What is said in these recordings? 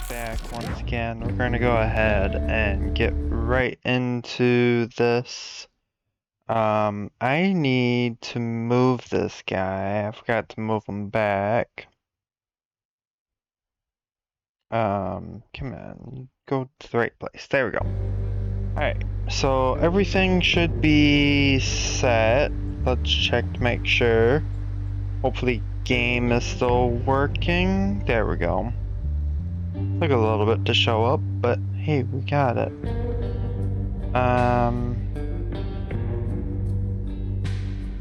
back once again. We're going to go ahead and get right into this. I need to move this guy. I forgot to move him back. Come on, go to the right place. There we go. Alright, so everything should be set. Let's check to make sure. Hopefully game is still working. There we go. Took a little bit to show up, but hey, we got it.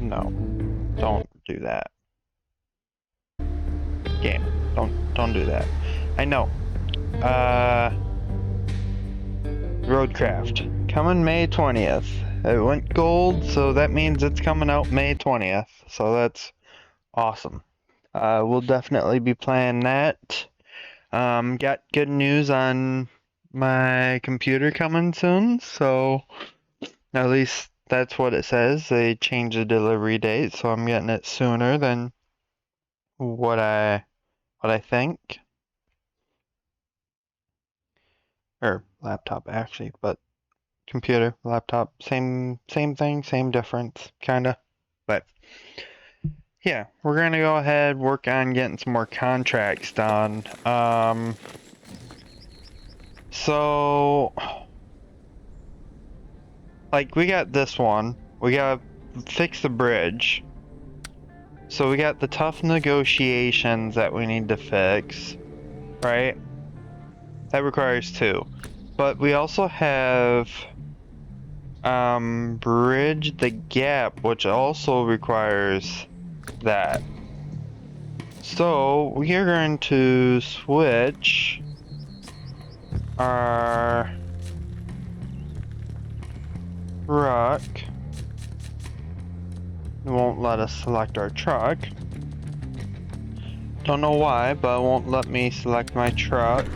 No, don't do that. Game, don't do that. I know. Roadcraft, coming May 20th. It went gold, so that means it's coming out May 20th. So that's awesome. We'll definitely be playing that. Got good news on my computer coming soon, so at least that's what it says. They changed the delivery date, so I'm getting it sooner than what I think. Or laptop actually, but computer, laptop, same thing, same difference, kinda. But yeah, we're gonna go ahead, work on getting some more contracts done. So like we got this one. We gotta fix the bridge. So we got the tough negotiations that we need to fix, right? That requires 2. But we also have bridge the gap, which also requires that. So we are going to switch our truck. It won't let us select our truck. Don't know why, but it won't let me select my truck.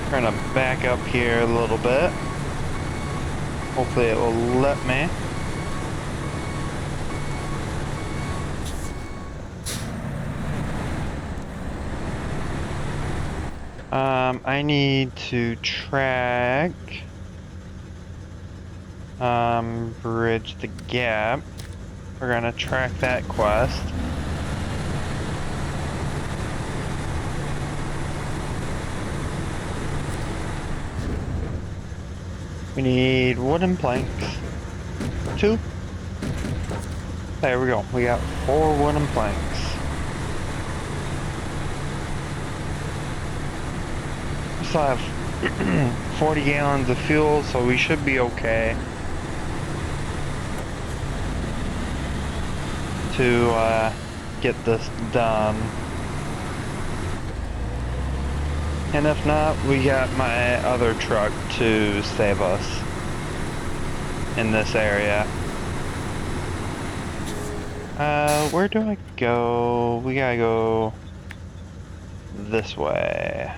We're gonna back up here a little bit. Hopefully it will let me. I need to track bridge the gap. We're gonna track that quest. We need wooden planks. 2. There we go. We got 4 wooden planks. We still have 40 gallons of fuel, so we should be okay to get this done. And if not, we got my other truck to save us in this area. Where do I go? We gotta go this way.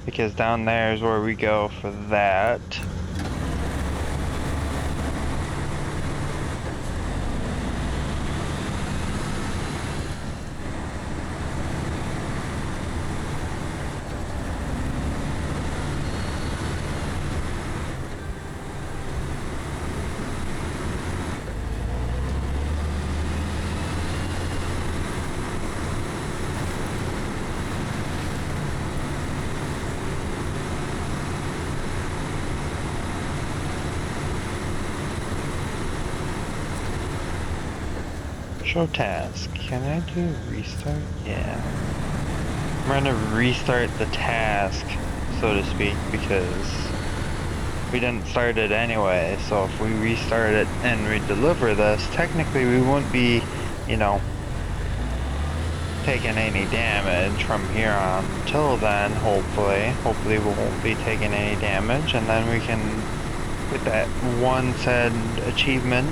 Because down there is where we go for that. Show task. Can I do restart? Yeah. I'm gonna restart the task, so to speak, because we didn't start it anyway. So if we restart it and we deliver this, technically we wouldn't be, you know, taking any damage from here on until then, hopefully. Hopefully we won't be taking any damage, and then we can get that one said achievement.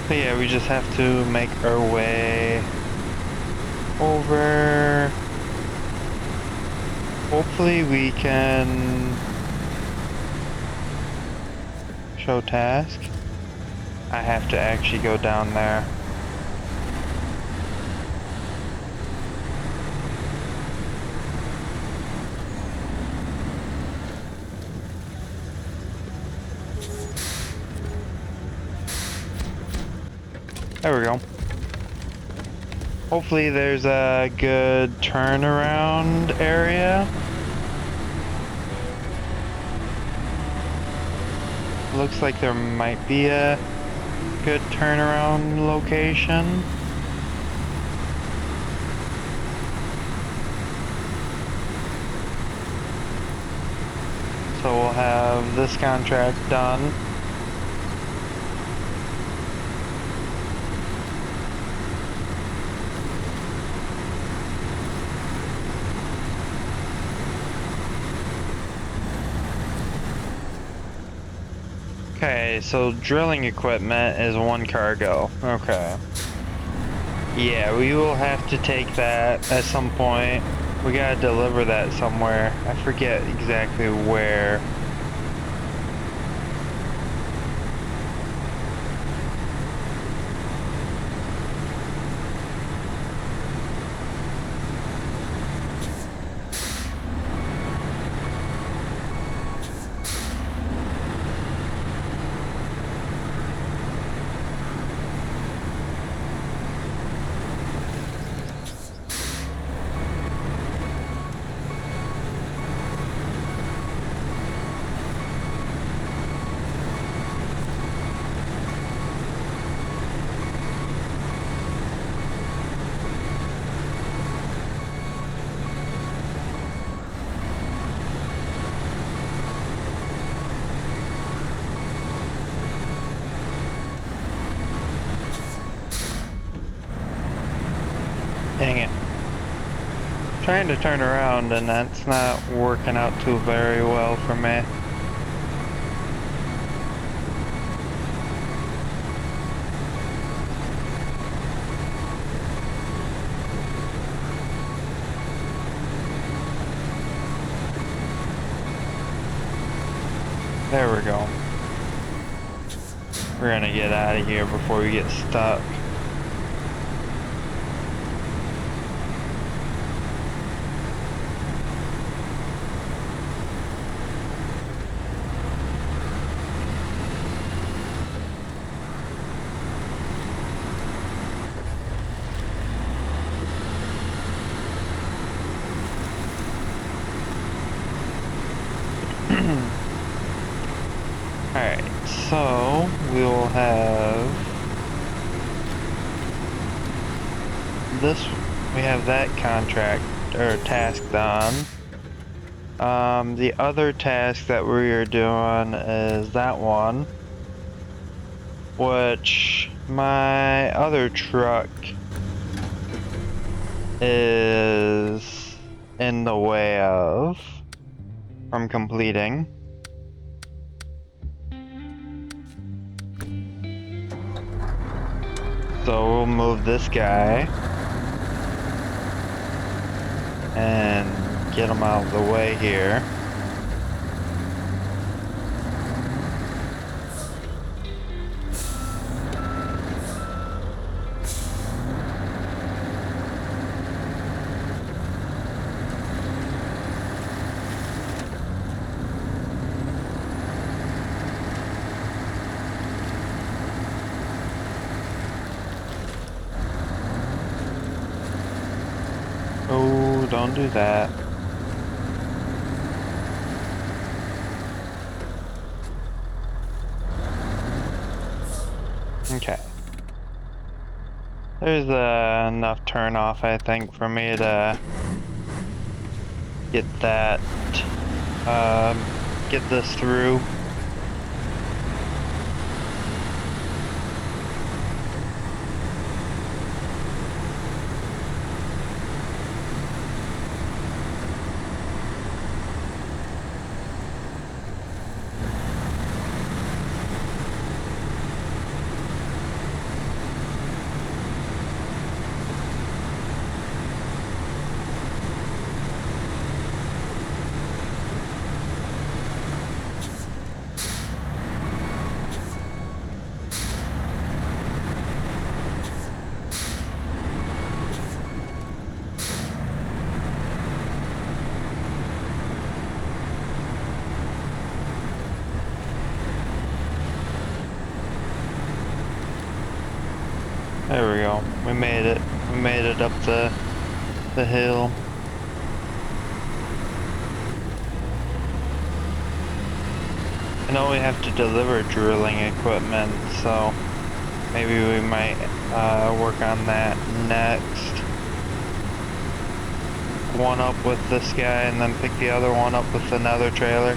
But yeah, we just have to make our way over. Hopefully we can show task. I have to actually go down there. There we go. Hopefully there's a good turnaround area. Looks like there might be a good turnaround location. So we'll have this contract done. Okay, so drilling equipment is 1 cargo. Okay. Yeah, we will have to take that at some point. We gotta deliver that somewhere. I forget exactly where. Dang it. Trying to turn around and that's not working out too very well for me. There we go. We're gonna get out of here before we get stuck. Alright, so we'll have this, we have that contract or task done. The other task that we are doing is that one, which my other truck is in the way of from completing. So we'll move this guy and get him out of the way here. Oh, don't do that. Okay. There's enough turnoff, I think, for me to get that, get this through. There we go. We made it. We made it up the hill. I know we have to deliver drilling equipment, so maybe we might work on that next. One up with this guy and then pick the other one up with another trailer.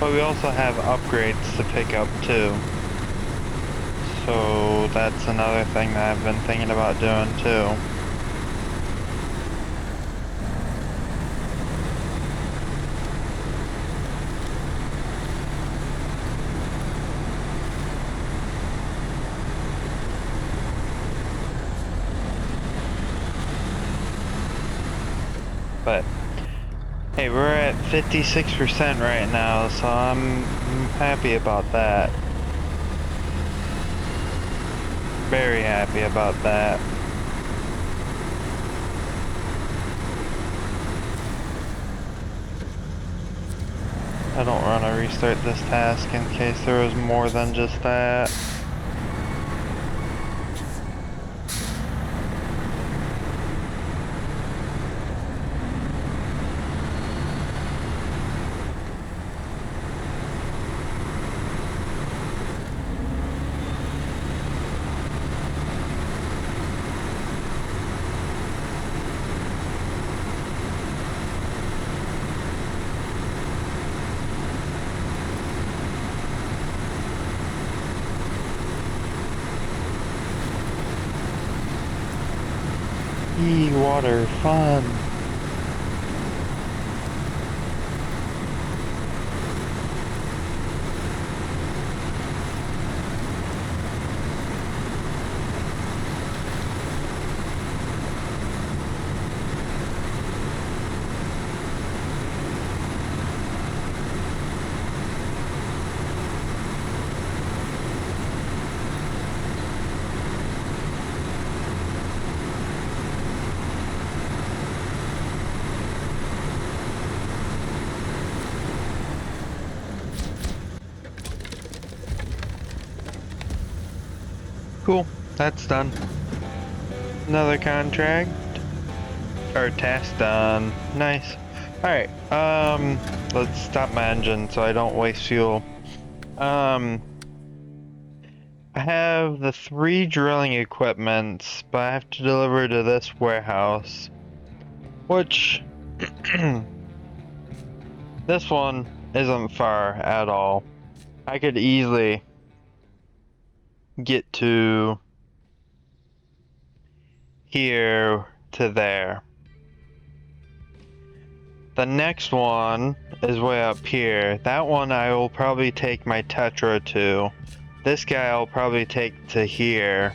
But we also have upgrades to pick up too. So that's another thing that I've been thinking about doing too. But hey, we're at 56% right now, so I'm happy about that. Very happy about that. I don't want to restart this task in case there was more than just that. Water, fun. Cool, that's done. Another contract or task done. Nice. Alright, let's stop my engine so I don't waste fuel. I have the 3 drilling equipments, but I have to deliver to this warehouse, which this one isn't far at all. I could easily get to here to there. The next one is way up here. That one I will probably take my Tetra to. This guy I'll probably take to here.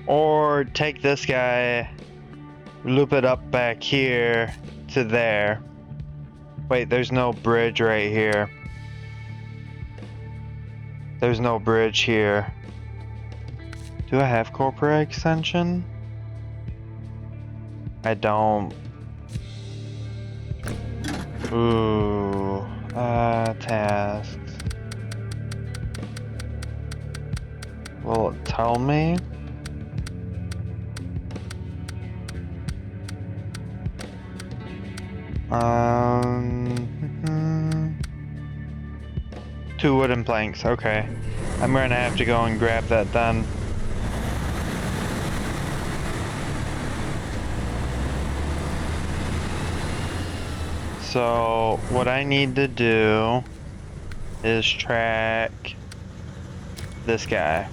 Or take this guy, loop it up back here to there. Wait, there's no bridge right here. There's no bridge here. Do I have corporate extension? I don't. Ooh, tasks. Will it tell me? Two wooden planks, okay. I'm gonna have to go and grab that done. So, what I need to do is track this guy.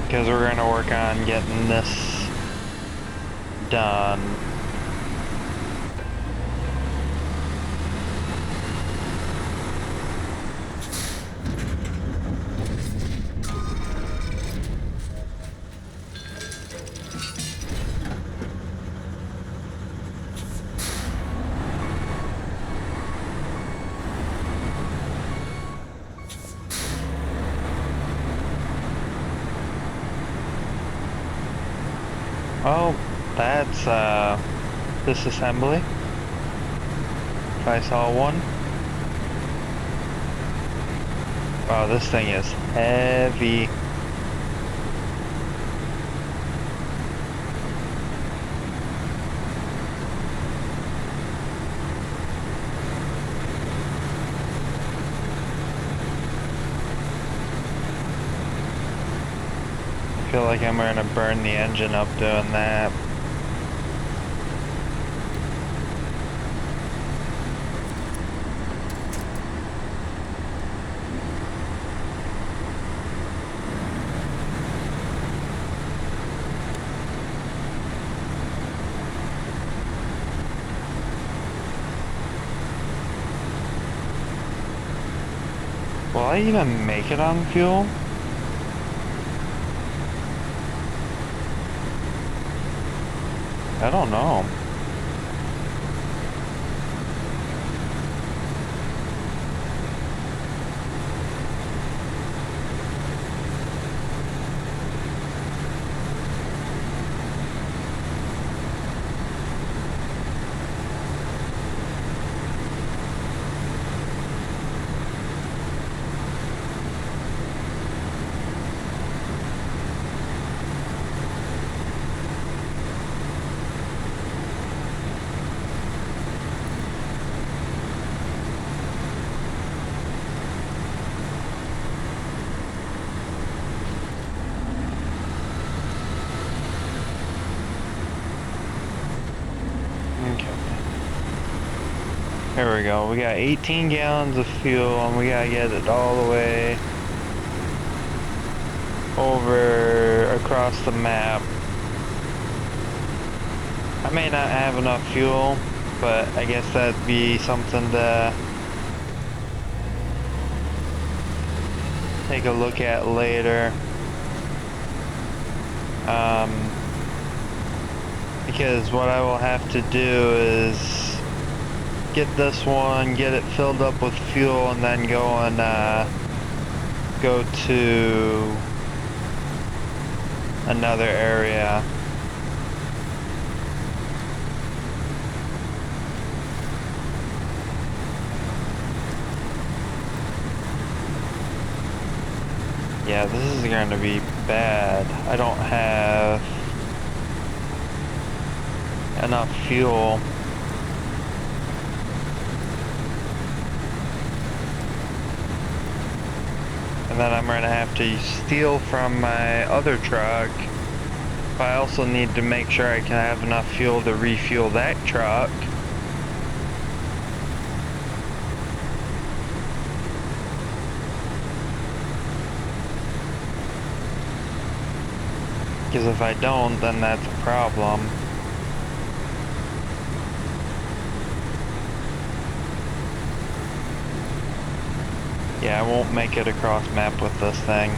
Because we're gonna work on getting this done. Oh, that's disassembly. If I saw one. Wow, this thing is heavy. I feel like I'm gonna burn the engine up doing that. Will I even make it on fuel? I don't know. Okay. Here we go. We got 18 gallons of fuel and we gotta get it all the way over across the map. I may not have enough fuel, but I guess that'd be something to take a look at later. Because what I will have to do is get this one, get it filled up with fuel, and then go and go to another area. Yeah, this is going to be bad. I don't have enough fuel. And then I'm going to have to steal from my other truck. But I also need to make sure I can have enough fuel to refuel that truck. Because if I don't, then that's a problem. Yeah, I won't make it across map with this thing.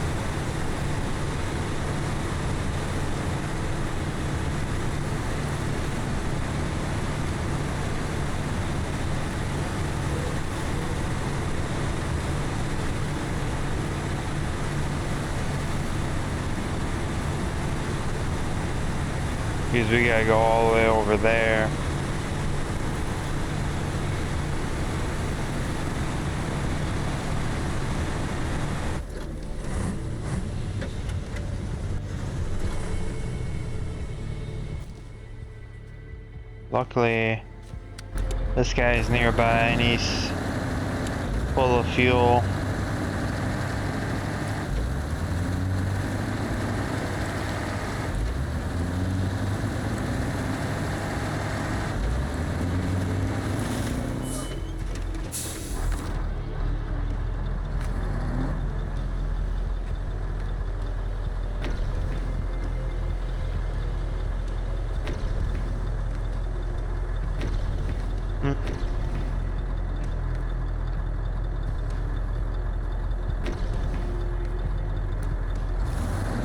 Because we gotta go all the way over there. Luckily, this guy is nearby and he's full of fuel. Hmm.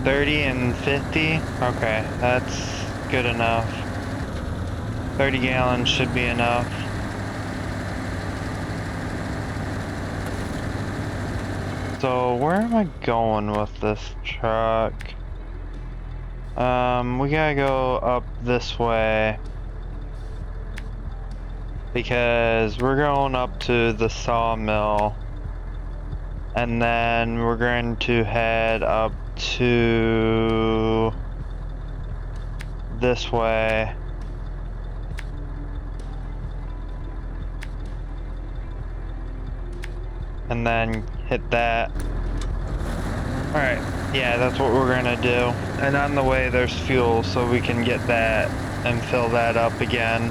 30 and 50? Okay, that's good enough. 30 gallons should be enough. So where am I going with this truck? We gotta go up this way because we're going up to the sawmill and then we're going to head up to this way. And then hit that. Alright, yeah, that's what we're gonna do. And on the way there's fuel, so we can get that and fill that up again.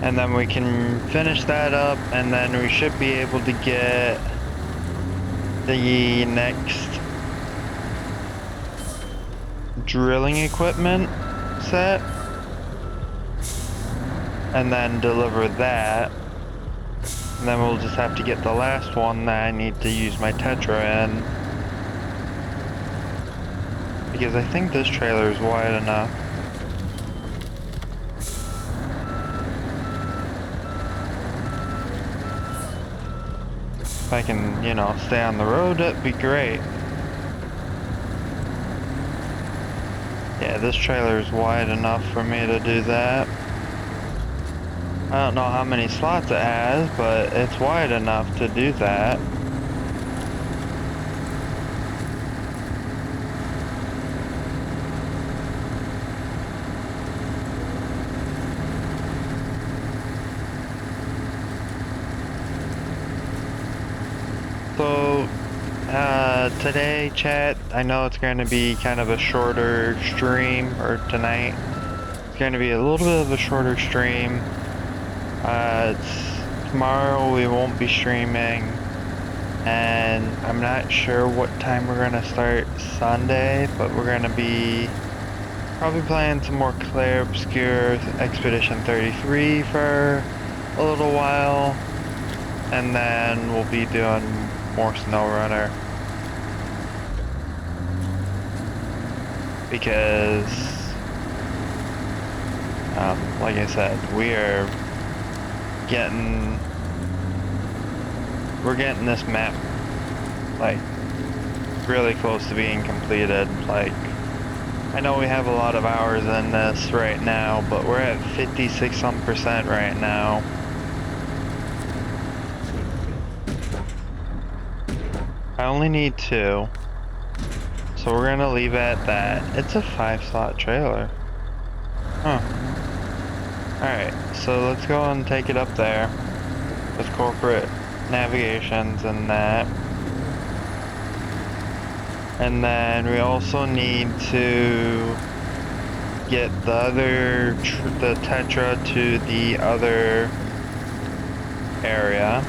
And then we can finish that up, and then we should be able to get the next drilling equipment set. And then deliver that. And then we'll just have to get the last one that I need to use my Tetra in. Because I think this trailer is wide enough. If I can, you know, stay on the road, that'd be great. Yeah, this trailer is wide enough for me to do that. I don't know how many slots it has, but it's wide enough to do that. So, today, chat, I know it's going to be kind of a shorter stream, or tonight. It's going to be a little bit of a shorter stream. Tomorrow we won't be streaming, and I'm not sure what time we're gonna start Sunday, but we're gonna be probably playing some more Claire Obscure Expedition 33 for a little while, and then we'll be doing more SnowRunner. Because, like I said, we're getting this map like really close to being completed. Like, I know we have a lot of hours in this right now, but we're at 56% right now. I only need 2, so we're gonna leave it at that. It's a 5-slot trailer. Huh. Alright, so let's go and take it up there with corporate navigations and that. And then we also need to get the Tetra to the other area.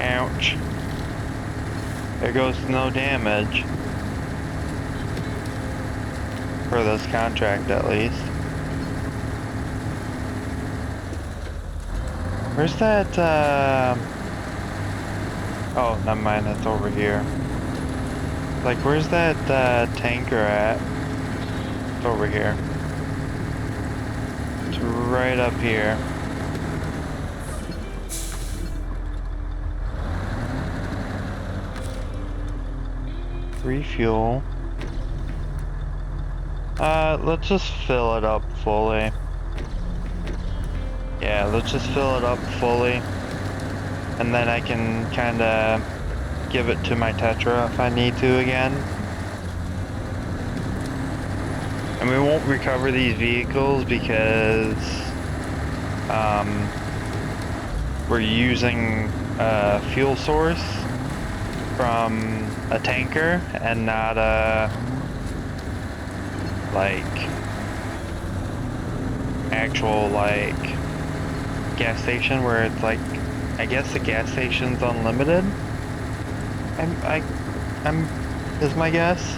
Ouch. There goes no damage. For this contract, at least. Where's that, oh, never mind, that's over here. Like, where's that, tanker at? It's over here. It's right up here. Refuel. Let's just fill it up fully. Yeah, let's just fill it up fully. And then I can kinda give it to my Tetra if I need to again. And we won't recover these vehicles because, we're using a fuel source from a tanker and not a like actual like gas station where it's like, I guess the gas station's unlimited. I'm is my guess.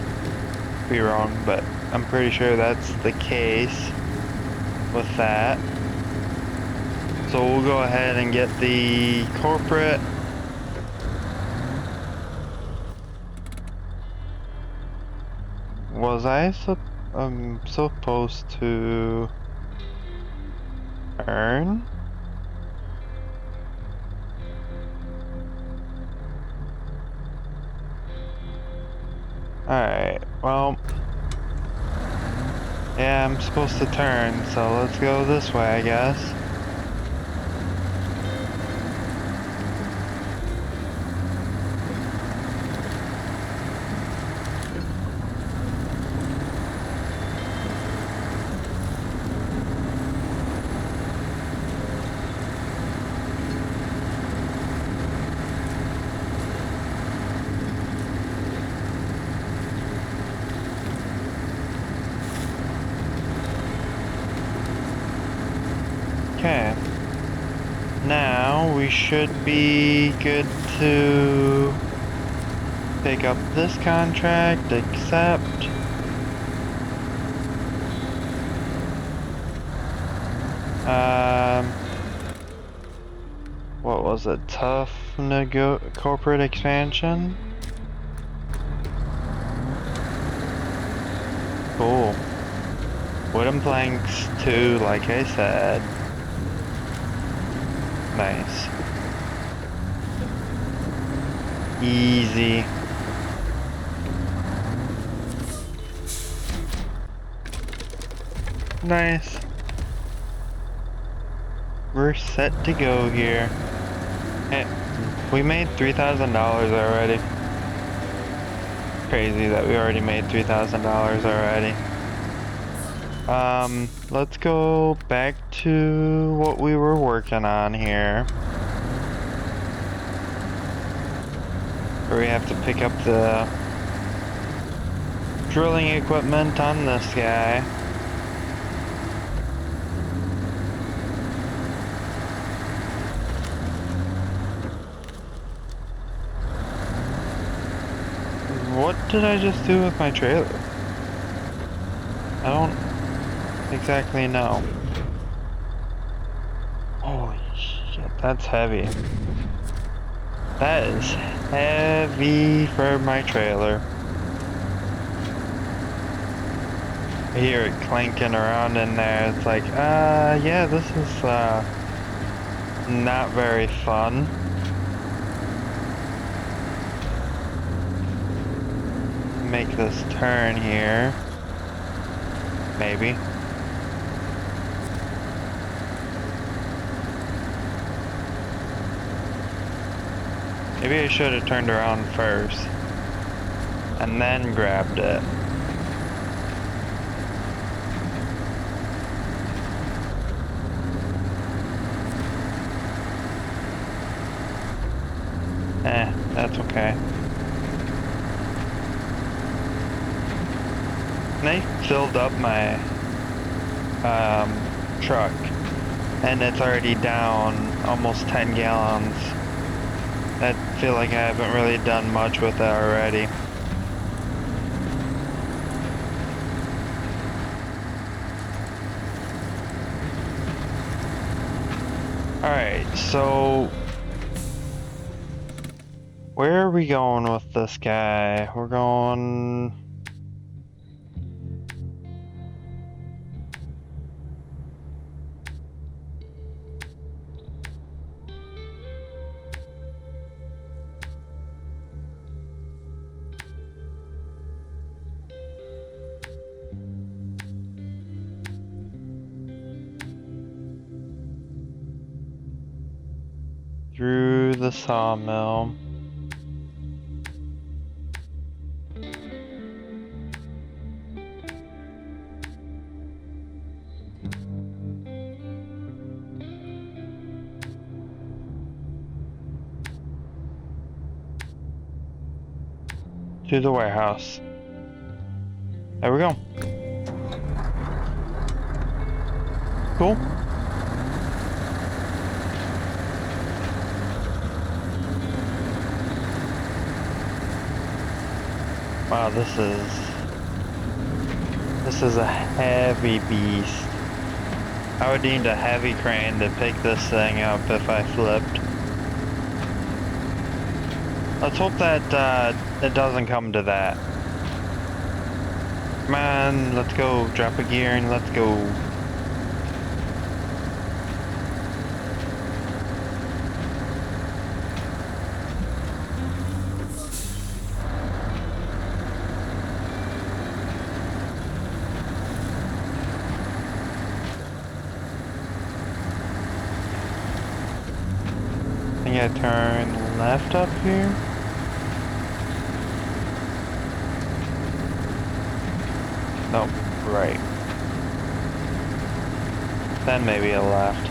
Be wrong, but I'm pretty sure that's the case with that. So we'll go ahead and get the corporate Was I supposed to turn? Alright, well, yeah, I'm supposed to turn, so let's go this way, I guess. Okay. Now we should be good to pick up this contract, accept. What was it? Tough corporate expansion? Cool. Wooden planks too, like I said. Nice. Easy. Nice. We're set to go here. Hey, we made $3,000 already. Crazy that we already made $3,000 already. Let's go back to what we were working on here. Where we have to pick up the drilling equipment on this guy. What did I just do with my trailer? I don't exactly know. Holy shit, that's heavy. That is heavy for my trailer. I hear it clanking around in there. It's like, yeah, this is, not very fun. Make this turn here. Maybe. Maybe I should have turned around first. And then grabbed it. That's okay. And I filled up my truck, and it's already down almost 10 gallons. I feel like I haven't really done much with it already. Alright, so where are we going with this guy? We're going... through the sawmill. To the warehouse. There we go. Cool. Wow, this is a heavy beast. I would need a heavy crane to pick this thing up if I flipped. Let's hope that it doesn't come to that. Come on, let's go. Drop a gear and let's go. I think I turn left up here. Nope, right. Then maybe a left.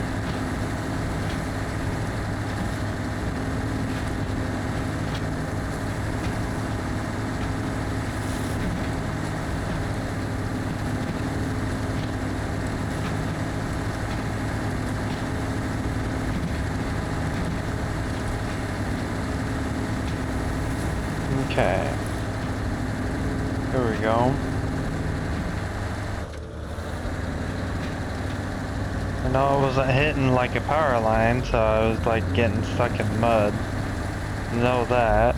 Okay. Here we go. I know I wasn't hitting like a power line, so I was like getting stuck in mud. Know that.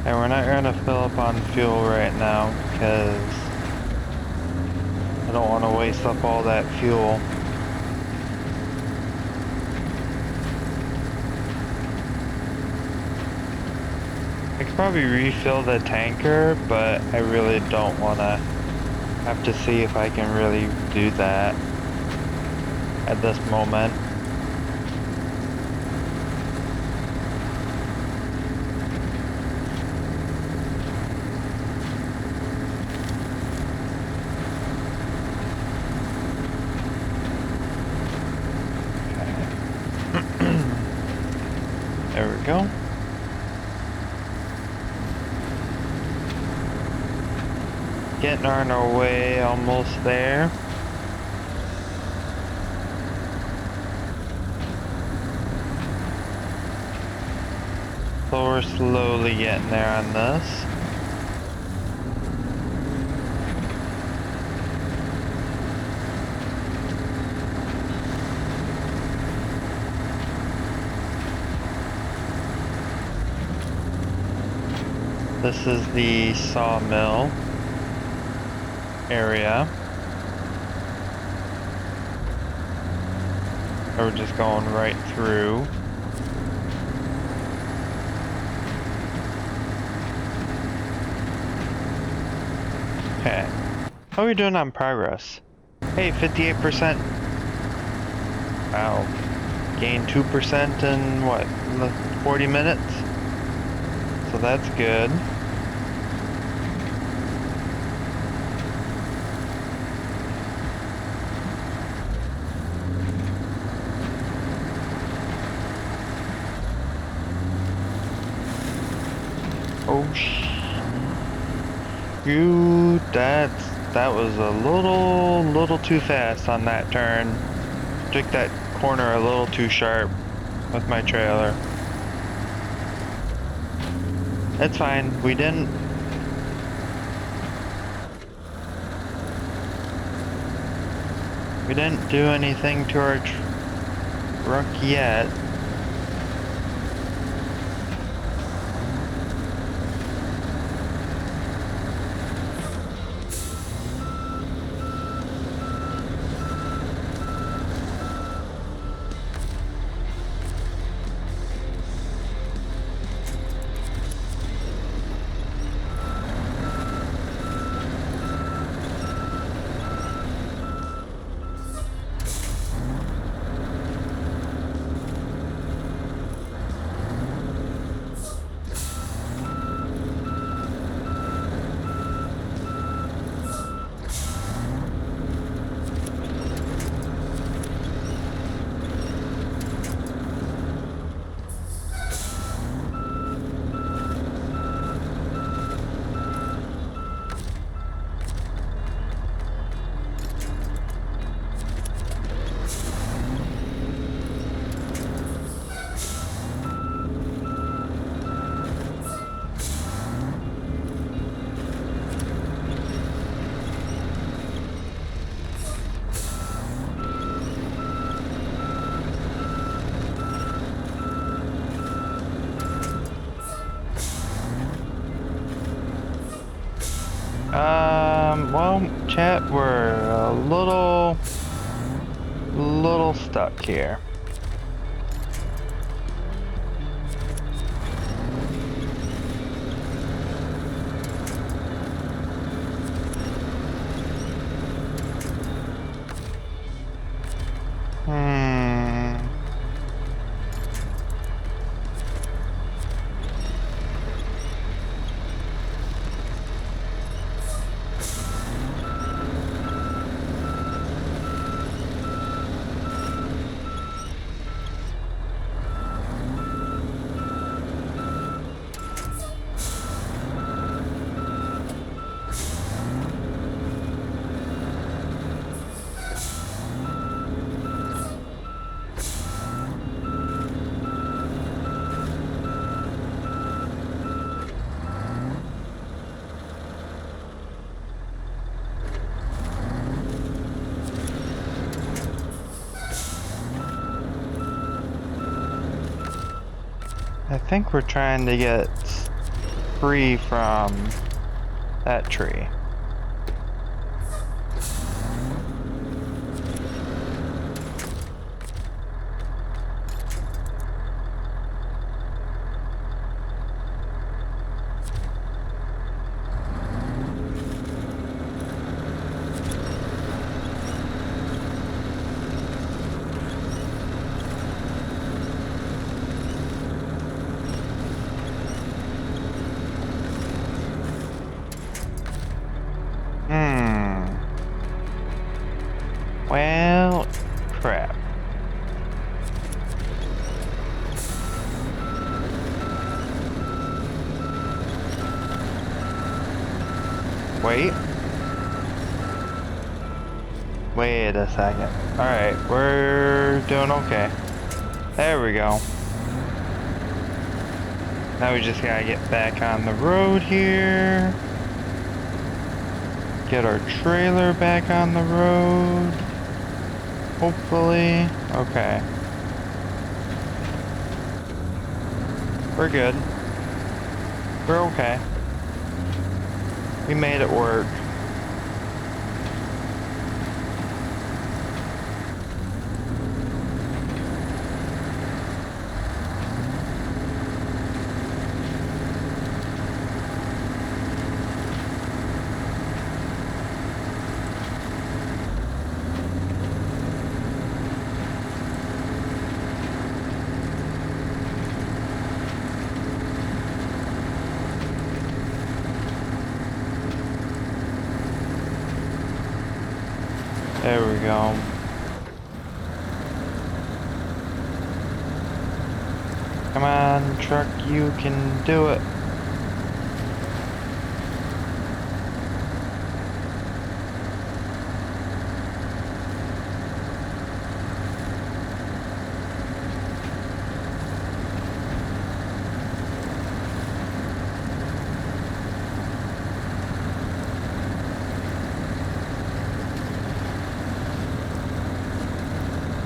And we're not going to fill up on fuel right now because I don't want to waste up all that fuel. I could probably refill the tanker, but I really don't want to have to see if I can really do that at this moment. There we go. Getting on our way, almost there. So we're slowly getting there on this. This is the sawmill area. We're just going right through. Okay. How are we doing on progress? Hey, 58%. Wow. Gained 2% in what, 40 minutes? So that's good. Oh shoot, that was a little too fast on that turn. Took that corner a little too sharp with my trailer. It's fine, we didn't do anything to our truck yet. Well, chat, we're a little stuck here. I think we're trying to get free from that tree. Well, crap. Wait. Wait a second. Alright, we're doing okay. There we go. Now we just gotta get back on the road here. Get our trailer back on the road. Hopefully. Okay. We're good. We're okay. We made it work. There we go. Come on, truck, you can do it.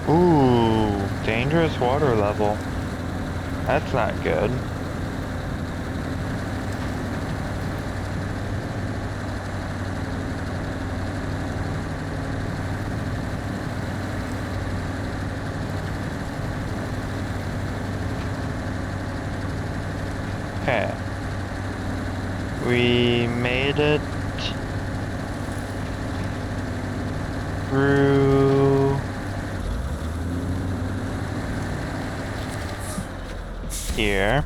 Ooh, dangerous water level. That's not good. Okay. We made it through here.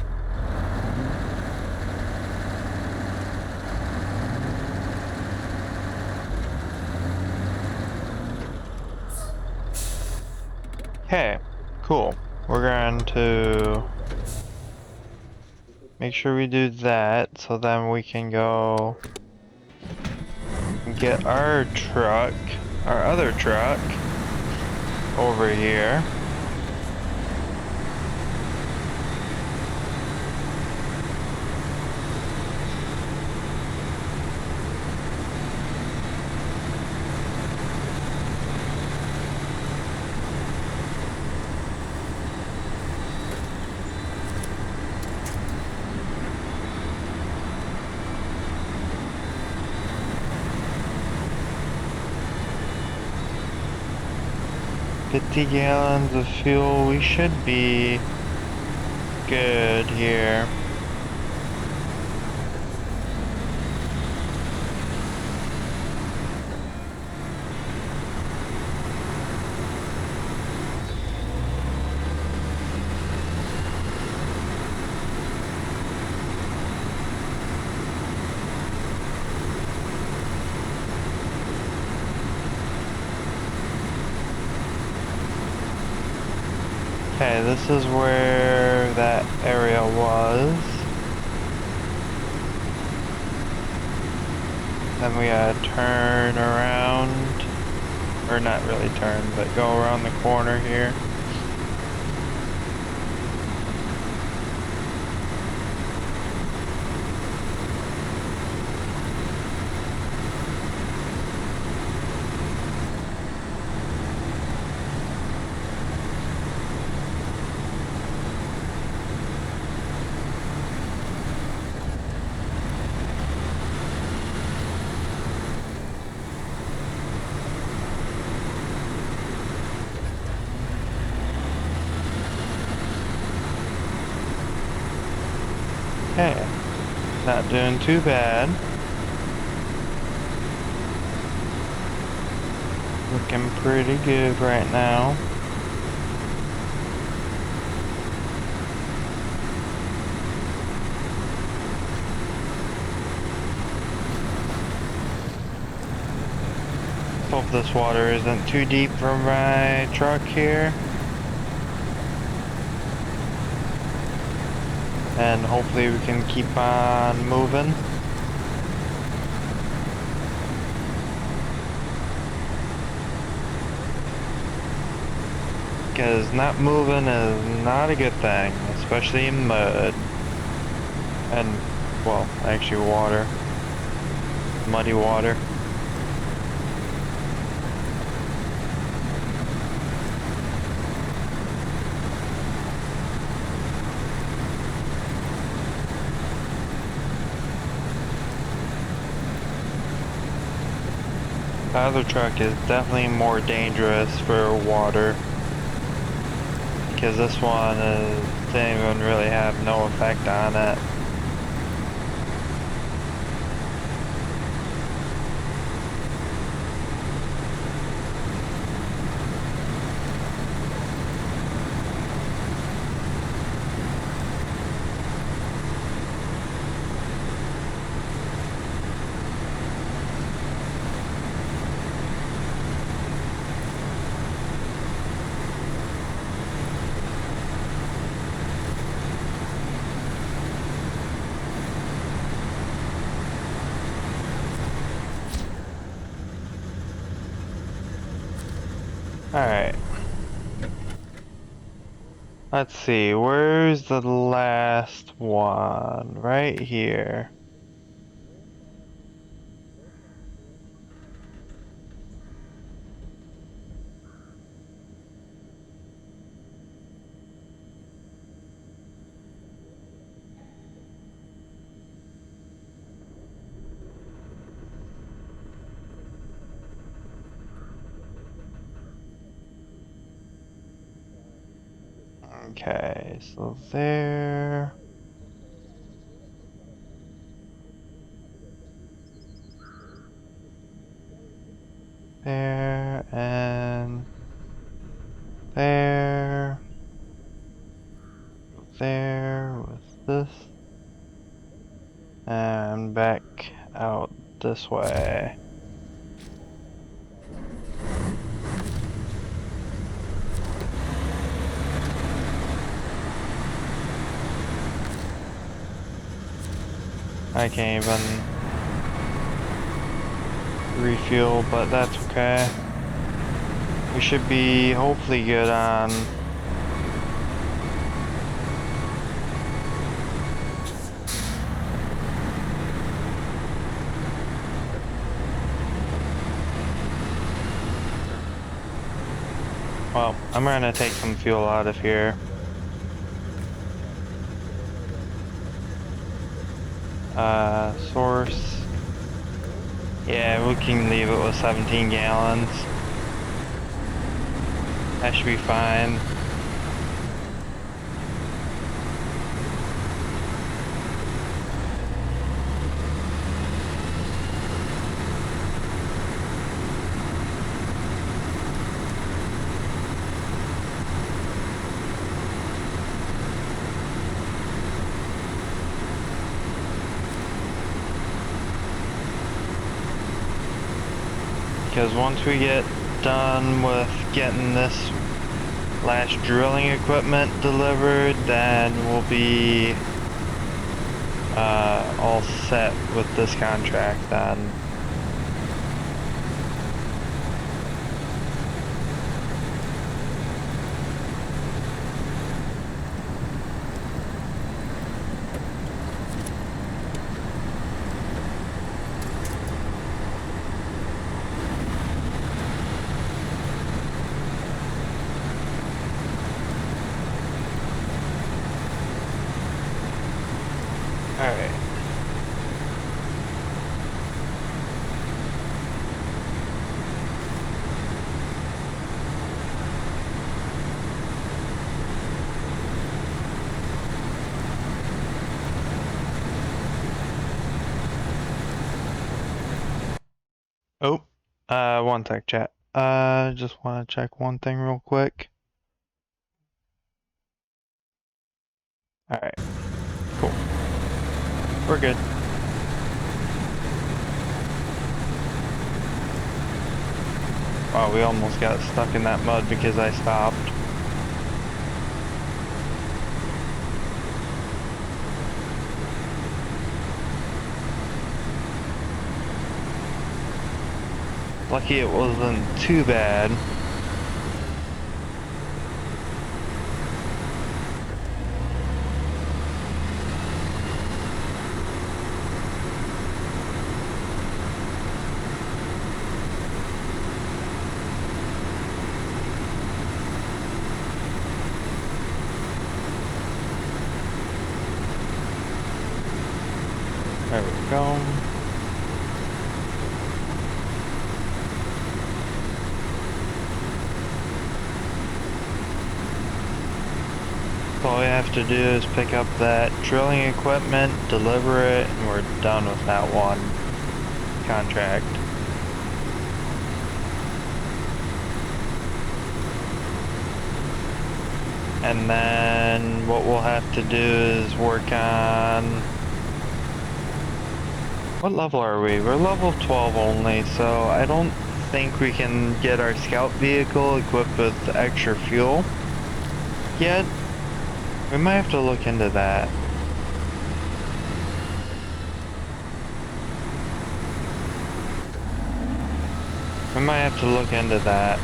Okay, cool. We're going to make sure we do that so then we can go get our truck, our other truck, over here. 50 gallons of fuel. We should be good here. Okay, this is where that area was. Then we gotta turn around, or not really turn, but go around the corner here. Okay, not doing too bad. Looking pretty good right now. Hope this water isn't too deep for my truck here. And hopefully we can keep on moving. Because not moving is not a good thing, especially in mud. And, well, actually water. Muddy water. The other truck is definitely more dangerous for water, because this one didn't even really have no effect on it. Alright. Let's see, where's the last one? Right here. Okay, so there. There, and there. There with this. And back out this way. I can't even refuel, but that's okay. We should be hopefully good on well, I'm gonna take some fuel out of here. Source. Yeah, we can leave it with 17 gallons. That should be fine. Because once we get done with getting this last drilling equipment delivered, then we'll be all set with this contract then. Alright. Oh, one sec, chat. Just want to check one thing real quick. Alright, cool. We're good. Wow, we almost got stuck in that mud because I stopped. Lucky it wasn't too bad. There we go. All we have to do is pick up that drilling equipment, deliver it, and we're done with that one contract. And then what we'll have to do is work on... What level are we? We're level 12 only, so I don't think we can get our scout vehicle equipped with extra fuel yet. We might have to look into that. We might have to look into that.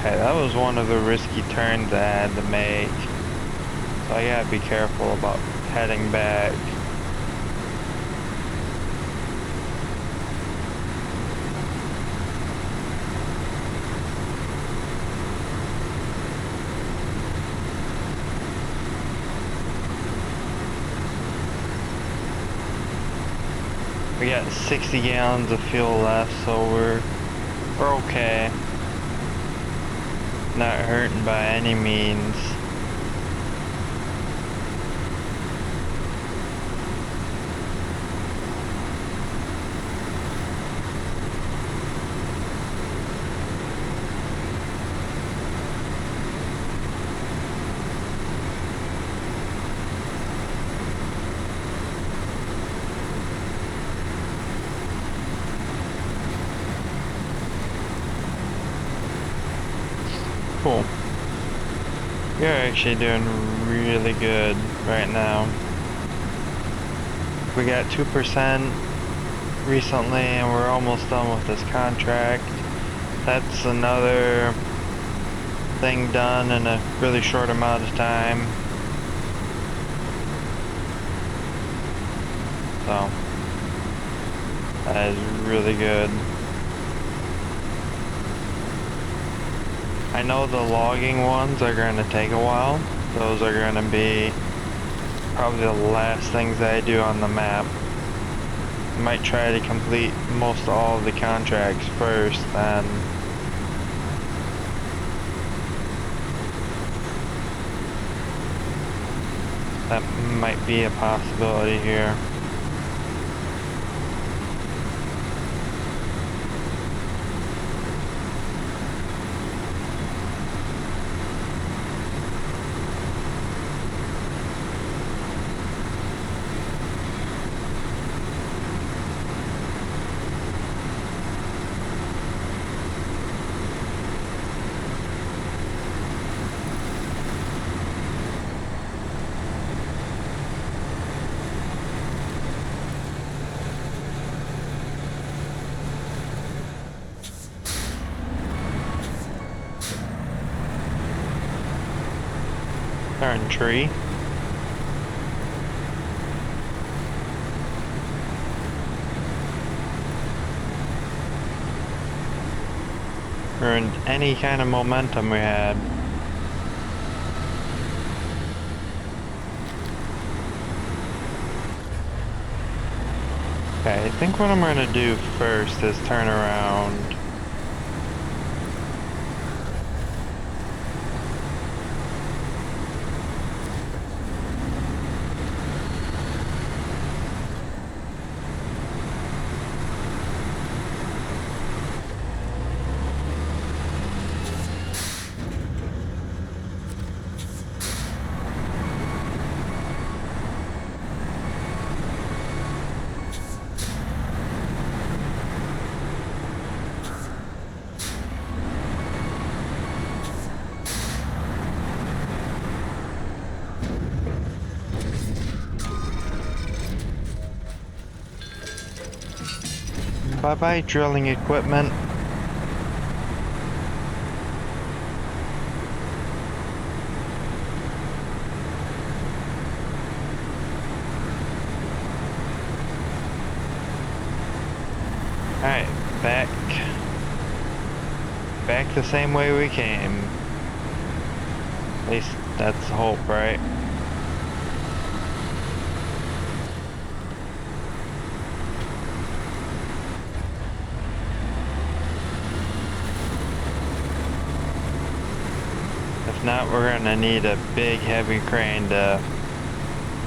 Okay, that was one of the risky turns I had to make. So I gotta be careful about heading back. We got 60 gallons of fuel left, so we're okay. Not hurting by any means. Cool. We are actually doing really good right now. We got 2% recently and we're almost done with this contract. That's another thing done in a really short amount of time. So, that is really good. I know the logging ones are going to take a while, Those are gonna be probably the last things that I do on the map. I might try to complete most all of the contracts first, then that might be a possibility here. Darn tree. Ruined any kind of momentum we had. Okay, I think what I'm gonna do first is turn around. Bye-bye, drilling equipment. Alright, back the same way we came. At least that's the hope, right? If not, we're gonna need a big heavy crane to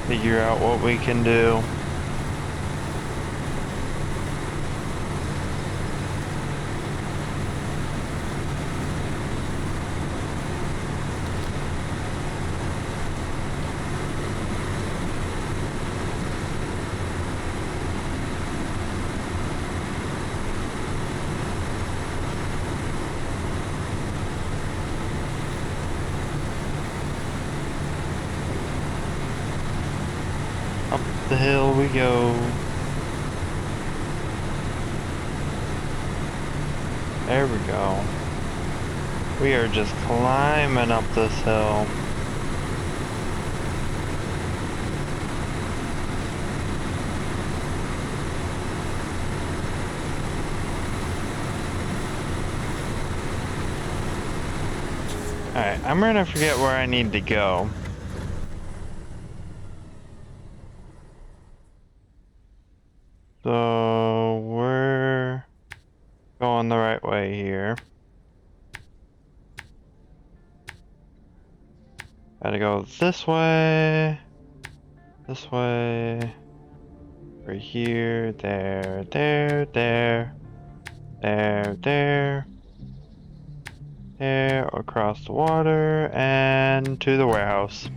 figure out what we can do. Up the hill we go. There we go. We are just climbing up this hill. Alright, I'm gonna forget where I need to go. So we're going the right way here. Gotta go this way, right here, there, across the water, and to the warehouse.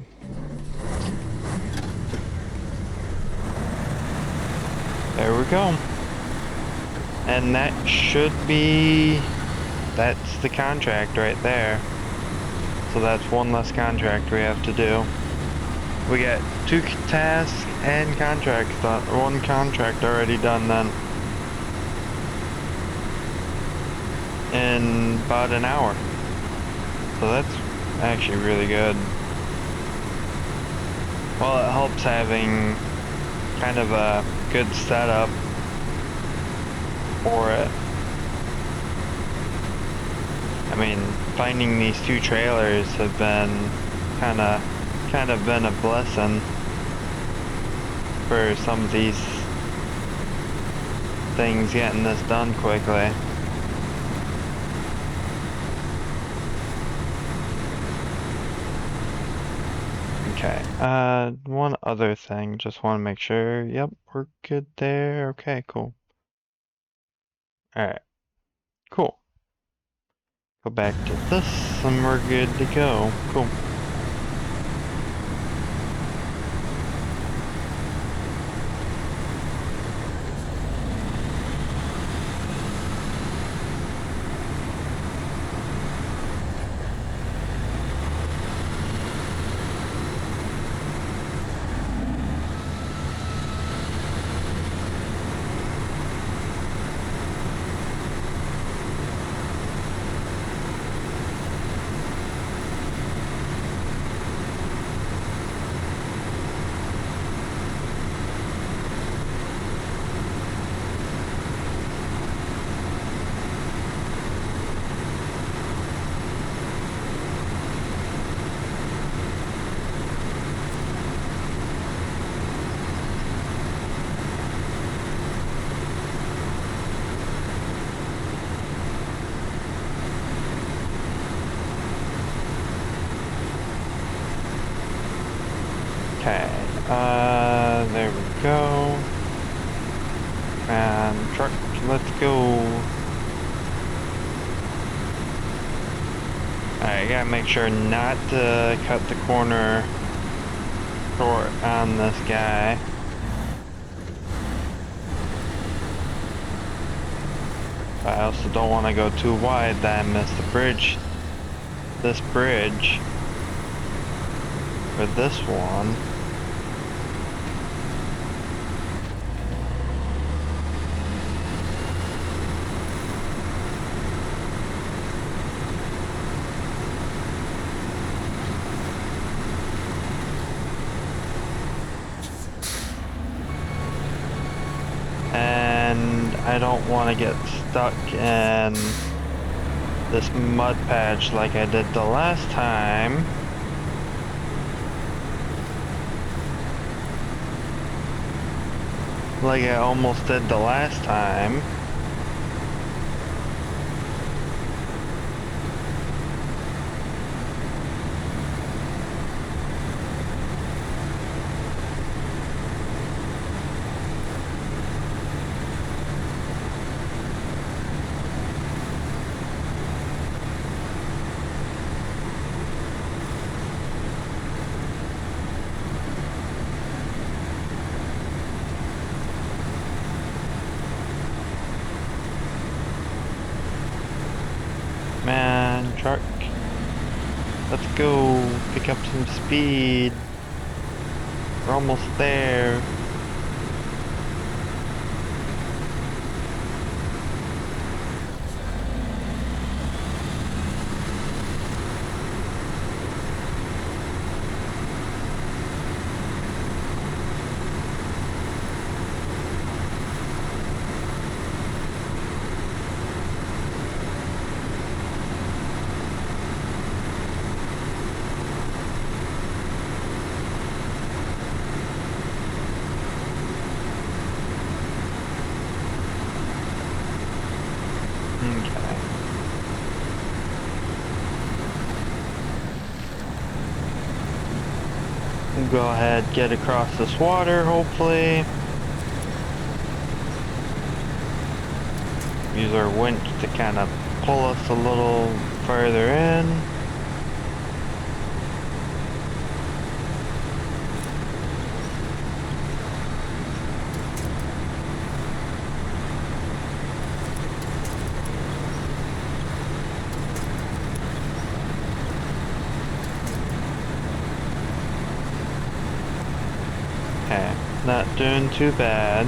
There we go. And that should be, that's the contract right there. So that's one less contract we have to do. We got 2 tasks and contracts done, 1 contract already done then. In about an hour. So that's actually really good. Well, it helps having kind of a good setup for it. I mean, finding these 2 trailers have been kind of kind of been a blessing for some of these things getting this done quickly. Okay, one other thing, just want to make sure, yep, we're good there, okay, cool. Alright, cool. Go back to this, and we're good to go, cool. Okay, there we go. And truck, let's go. Alright, gotta make sure not to cut the corner short on this guy. I also don't want to go too wide that I miss the bridge. This bridge. For this one. And I don't want to get stuck in this mud patch like I did the last time. Like I almost did the last time. Man, truck. Let's go. Pick up some speed. We're almost there. We'll go ahead, get across this water, hopefully. Use our winch to kind of pull us a little further in. Okay, not doing too bad.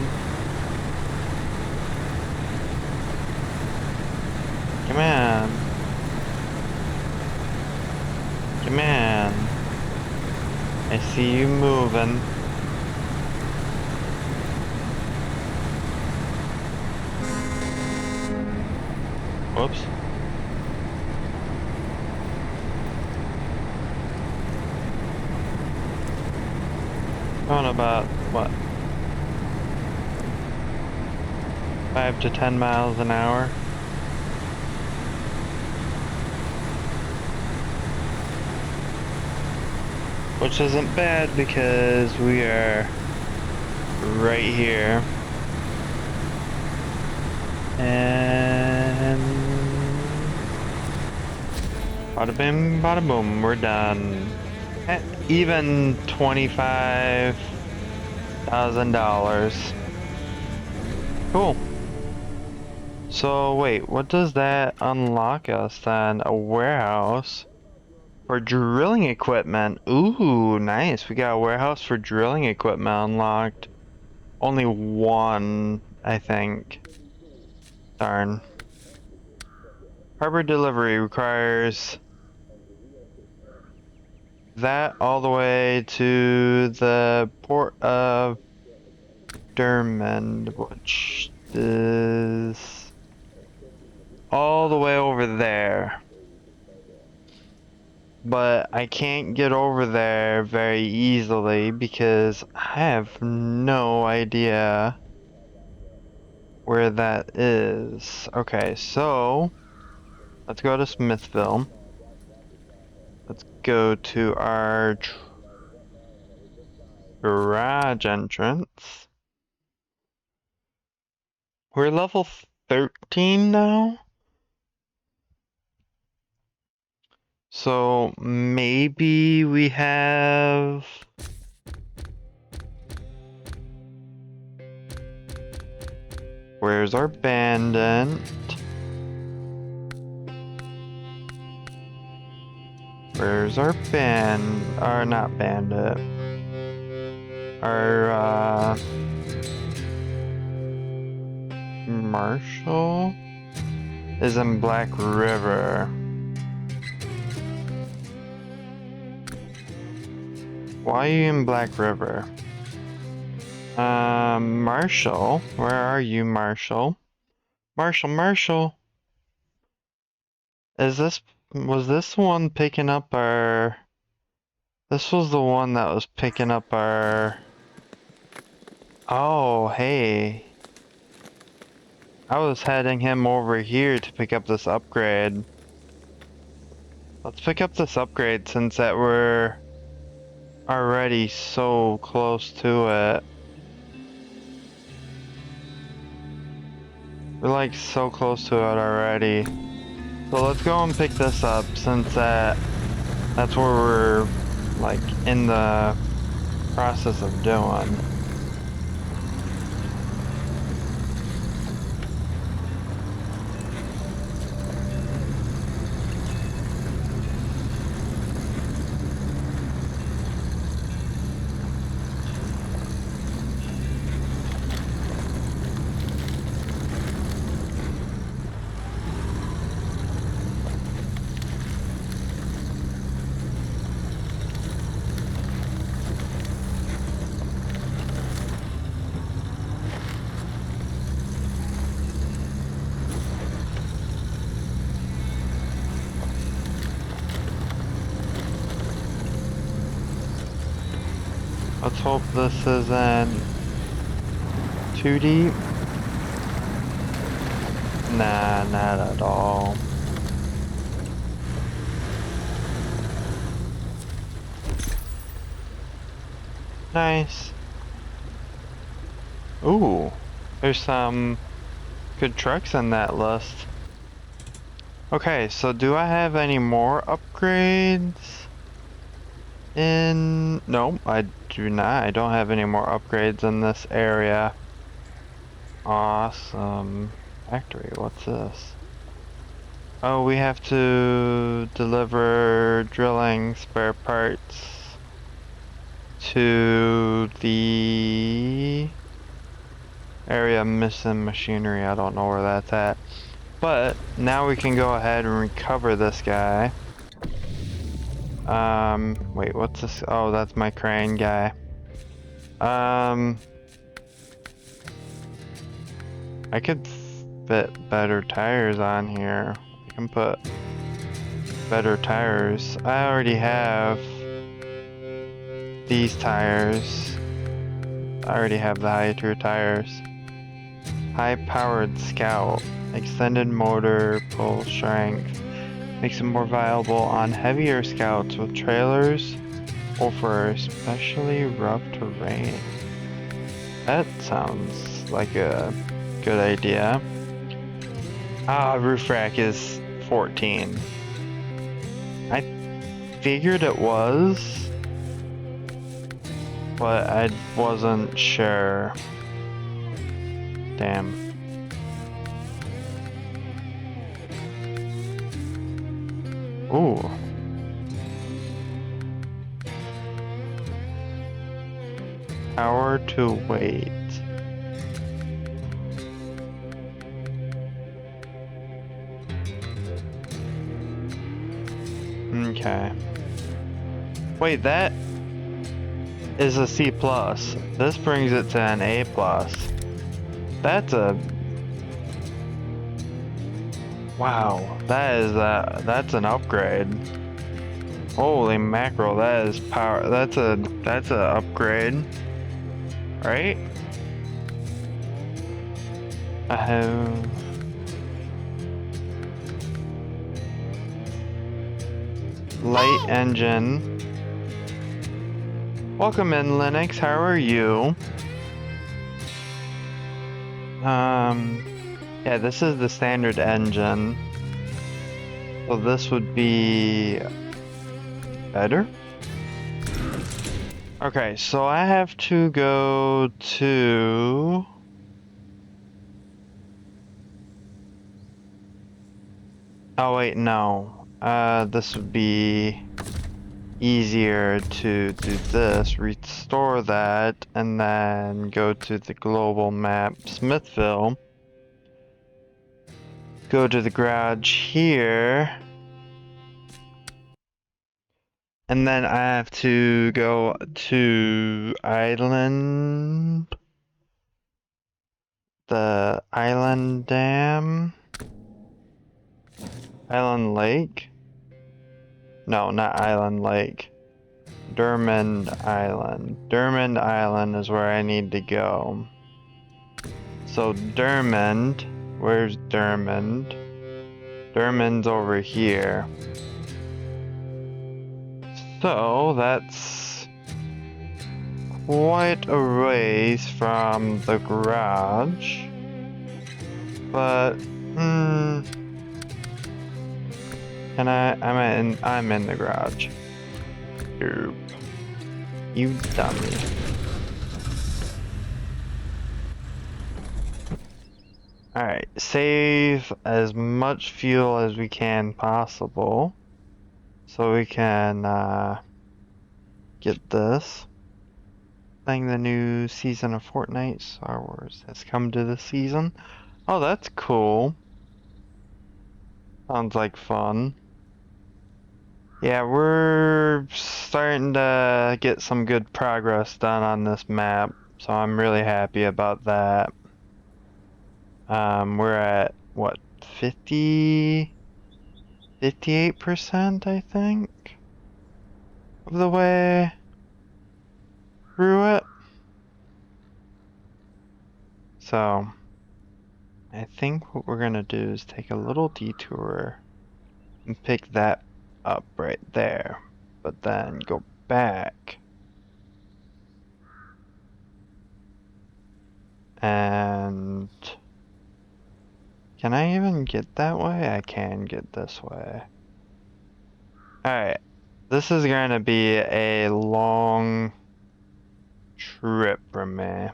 Come on. Come on. I see you moving. Whoops. about, what, 5 to 10 miles an hour. Which isn't bad because we are right here. And bada bing, bada boom, we're done. At even $25,000. Cool. So wait, what does that unlock us then? A warehouse for drilling equipment. Ooh, nice. We got a warehouse for drilling equipment unlocked. Only one, I think. Darn. Harbor delivery requires that all the way to the port of Dermond, which is all the way over there. But I can't get over there very easily because I have no idea where that is. Okay, so let's go to Smithville. Let's go to our garage entrance. We're level 13 now. So maybe we have... Where's our bandit? Where's our or not bandit. Our, Marshall is in Black River. Why are you in Black River? Marshall? Where are you, Marshall? Marshall! Was this the one picking up our... This was the one that was picking up our... Oh, hey. I was heading him over here to pick up this upgrade. Let's pick up this upgrade since that we're already so close to it. We're like so close to it already. So let's go and pick this up since that's what we're like in the process of doing. Let's hope this isn't too deep. Nah, not at all. Nice. Ooh, there's some good trucks on that list. Okay, so do I have any more upgrades? No, I do not. I don't have any more upgrades in this area. Awesome. Factory, what's this? Oh, we have to deliver drilling spare parts to the area missing machinery. I don't know where that's at. But now we can go ahead and recover this guy. Wait, what's this? Oh, that's my crane guy. I could fit better tires on here. I can put better tires. I already have these tires. I already have the high tour tires. High-powered scout. Extended motor pull strength. Makes it more viable on heavier scouts with trailers or for especially rough terrain. That sounds like a good idea. Roof rack is 14. I figured it was, but I wasn't sure. Damn. Ooh. Power to weight. Okay. Wait, that is a C+. This brings it to an A+. That's a... Wow, that's an upgrade. Holy mackerel, that is power. That's a upgrade. Right? Light engine. Welcome in, Linux. How are you? Yeah, this is the standard engine. So this would be better? Okay, so I have to go to... Oh wait, no. This would be easier to do this, restore that, and then go to the global map, Smithville. Go to the garage here. And then I have to go to Island. The Island Dam. Island Lake? No, not Island Lake. Dermond Island. Dermond Island is where I need to go. So Dermond, where's Dermond? Dermond's over here. So that's quite a ways from the garage. But I'm in the garage. Derp. You dummy. Alright, save as much fuel as we can possible. So we can get this. Playing the new season of Fortnite, Star Wars has come to the season. Oh, that's cool. Sounds like fun. Yeah, we're starting to get some good progress done on this map, so I'm really happy about that. We're at, what, 58%, I think, of the way through it. So, I think what we're gonna do is take a little detour and pick that up right there, but then go back and can I even get that way? I can get this way. Alright, this is gonna be a long trip for me,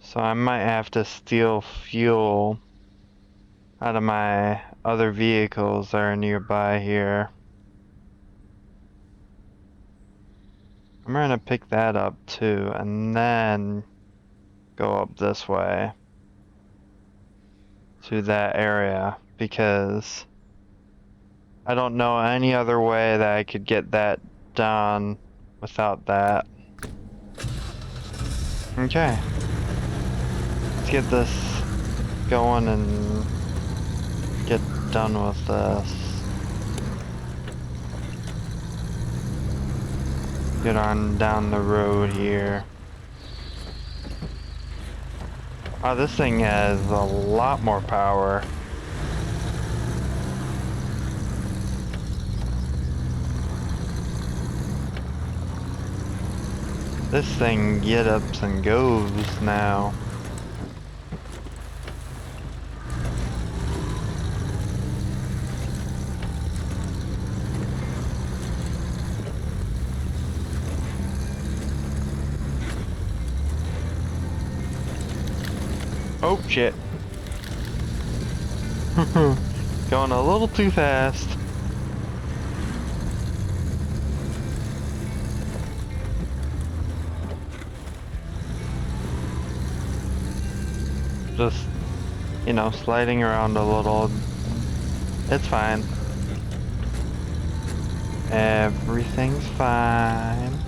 so I might have to steal fuel out of my other vehicles that are nearby here. I'm gonna pick that up too, and then go up this way to that area, because I don't know any other way that I could get that done without that. Okay. Let's get this going and get done with this. get on down the road here. Oh, this thing has a lot more power. This thing get ups and goes now. Oh shit. Going a little too fast. Just, you know, sliding around a little. It's fine. Everything's fine.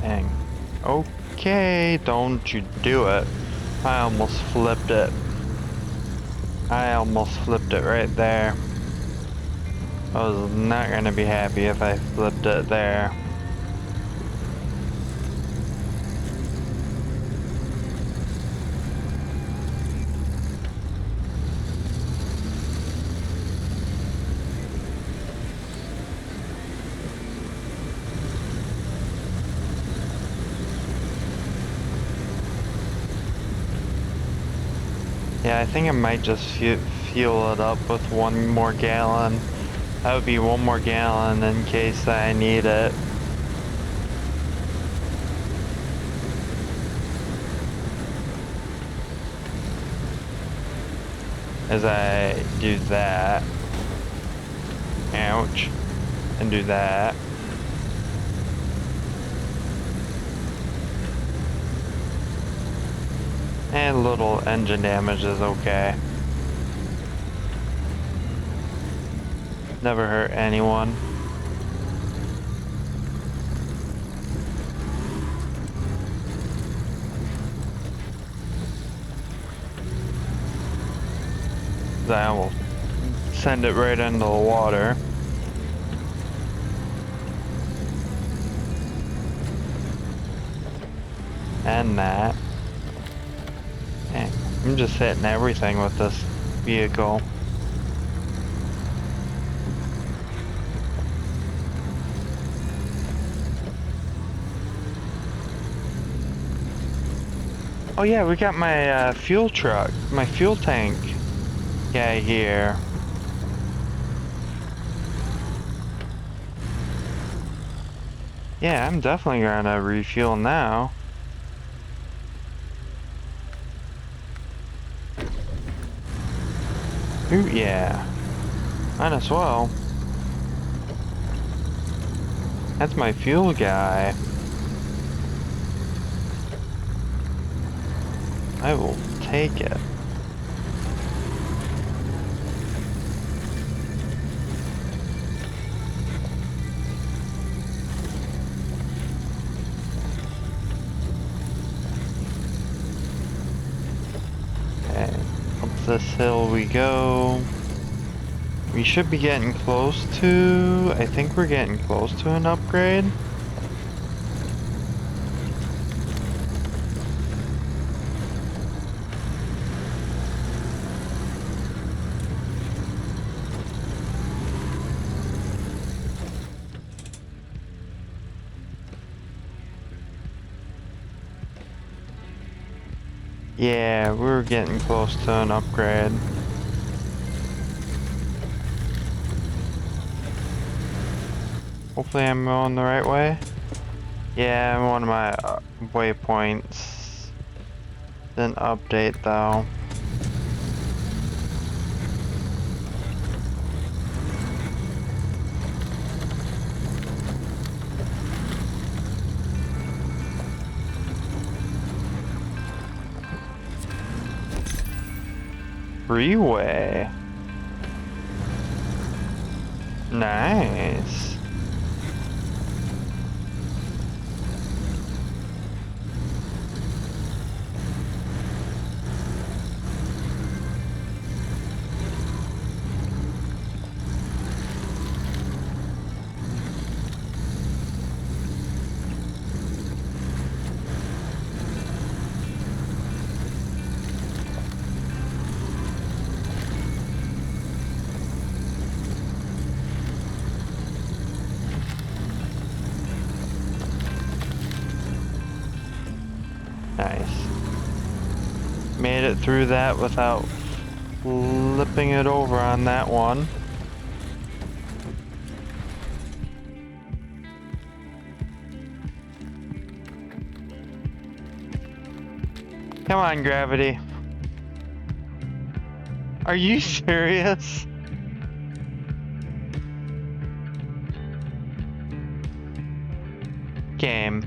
Dang. Okay, don't you do it. I almost flipped it. I almost flipped it right there. I was not gonna be happy if I flipped it there. Yeah, I think I might just fuel it up with one more gallon. That would be one more gallon in case I need it. As I do that. Ouch. And do that. And a little engine damage is okay. Never hurt anyone. Then we'll send it right into the water. And that. Dang, I'm just hitting everything with this vehicle. Oh yeah, we got my fuel truck, my fuel tank guy here. Yeah, I'm definitely gonna refuel now. Ooh, yeah. Might as well. That's my fuel guy. I will take it. Okay, up this hill we go. We should be getting close to... I think we're getting close to an upgrade. Yeah, we're getting close to an upgrade. Hopefully I'm going the right way. Yeah, one of my waypoints didn't update though. freeway. Nice. Nice. Made it through that without flipping it over on that one. Come on, gravity. Are you serious? Game.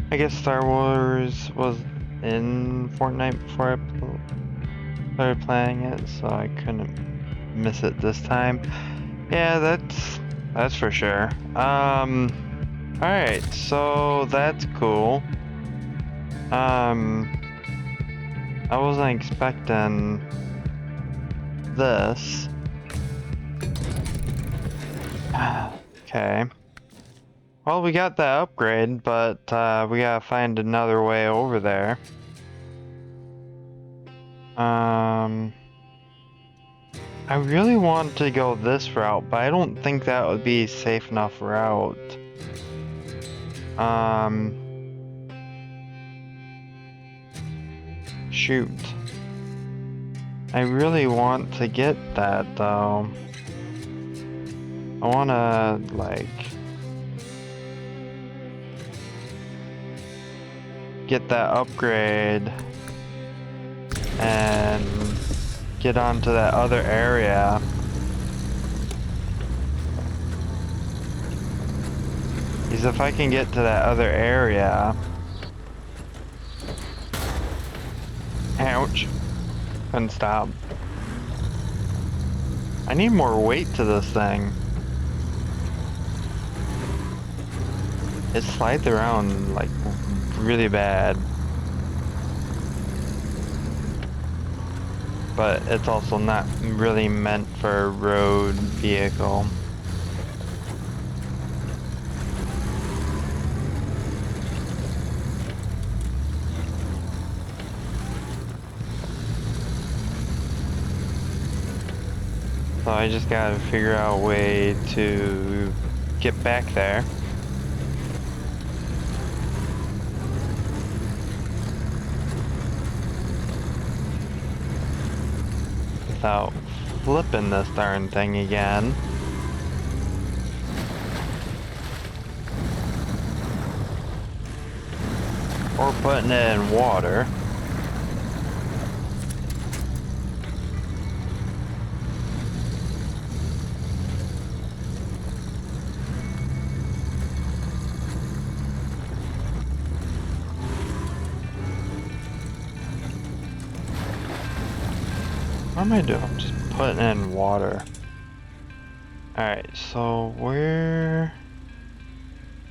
I guess Star Wars was in Fortnite before I started playing it, so I couldn't miss it this time. Yeah, that's for sure. Alright, so that's cool. I wasn't expecting this. Okay. Well, we got that upgrade, but we gotta find another way over there. I really want to go this route, but I don't think that would be a safe enough route. Shoot. I really want to get that, though. I wanna, like, get that upgrade and get onto that other area. Because if I can get to that other area... Ouch. Couldn't stop. I need more weight to this thing. It slides around like really bad. But it's also not really meant for a road vehicle. So I just gotta figure out a way to get back there. Without flipping this darn thing again. Or putting it in water. What am I doing? I'm just putting in water. Alright, so where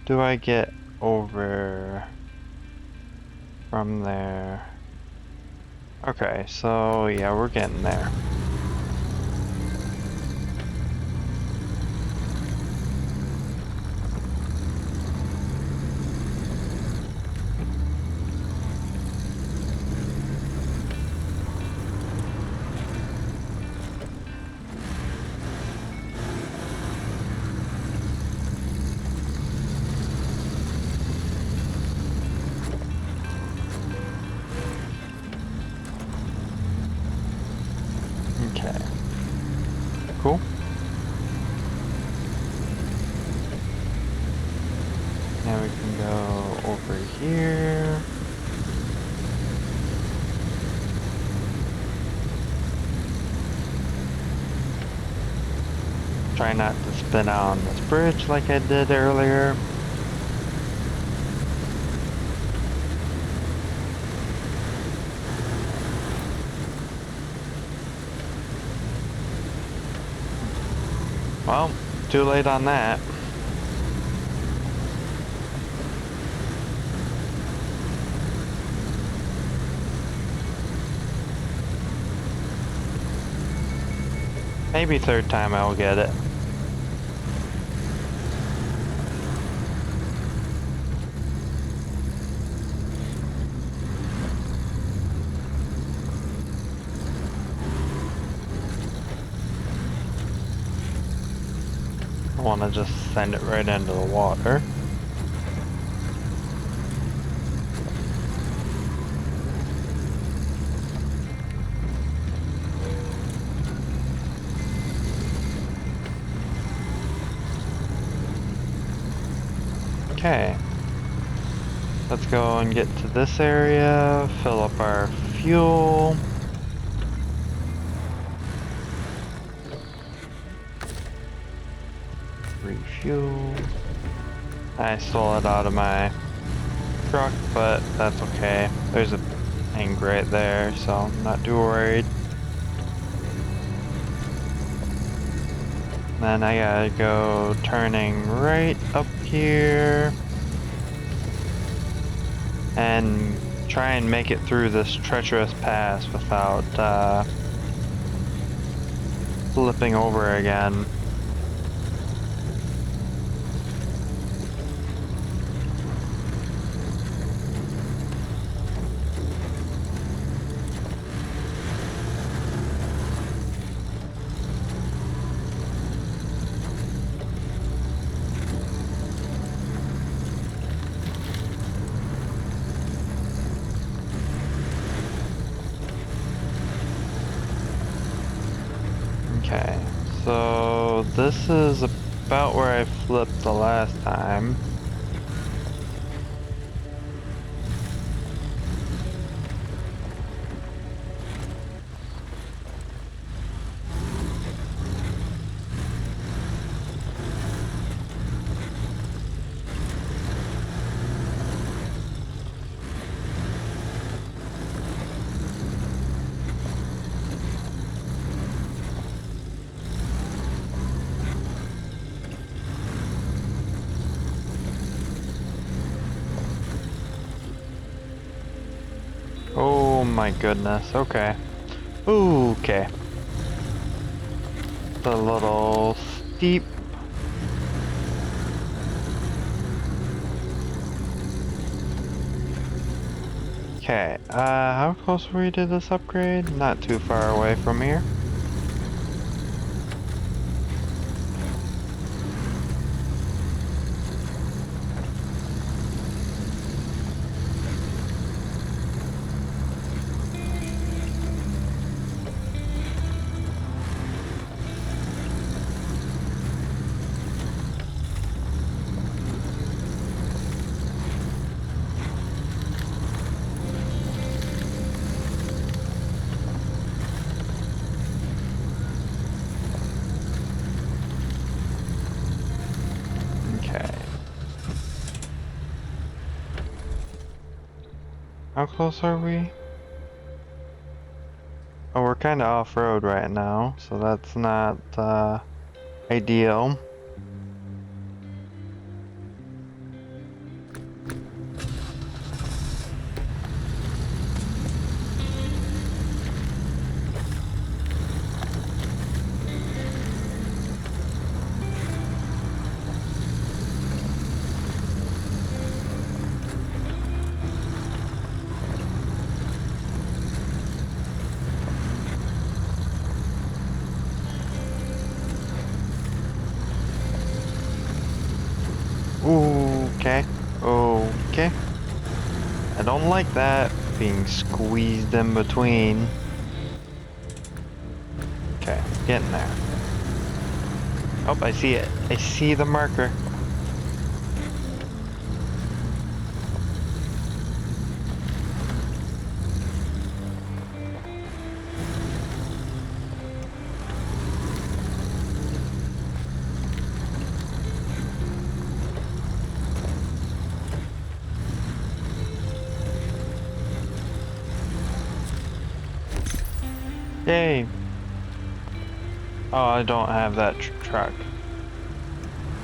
do I get over from there? Okay, so yeah, we're getting there. Okay. Cool. Now we can go over here. Try not to spin out on this bridge like I did earlier. Well, too late on that. Maybe third time I will get it. I want to just send it right into the water. Okay. Let's go and get to this area, fill up our fuel. Refuel. I stole it out of my truck, but that's okay. There's a tank right there, so I'm not too worried. Then I gotta go turning right up here and try and make it through this treacherous pass without flipping over again. Okay, so this is about where I flipped the last time. Oh my goodness, okay. Okay. It's a little steep. Okay, how close were we to this upgrade? Not too far away from here. Okay. How close are we? Oh, we're kind of off-road right now, so that's not ideal. Okay. Okay. I don't like that, being squeezed in between. Okay, getting there. Oh, I see it. I see the marker. Yay! Oh, I don't have that truck.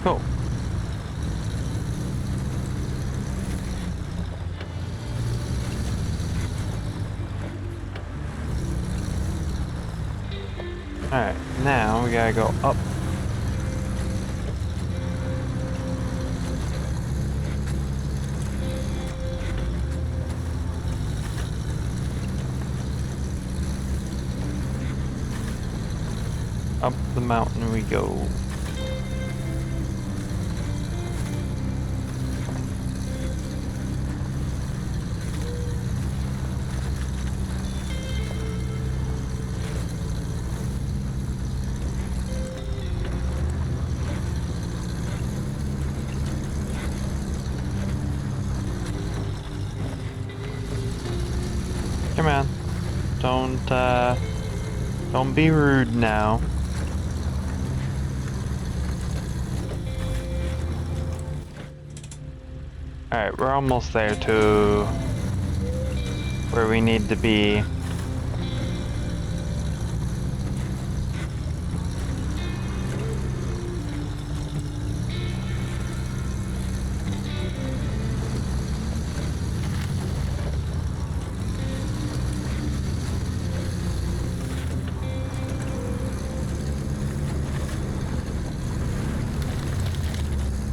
Cool. Alright, now we gotta go up. Up the mountain we go. Come on. Don't be rude now. Alright, we're almost there to where we need to be.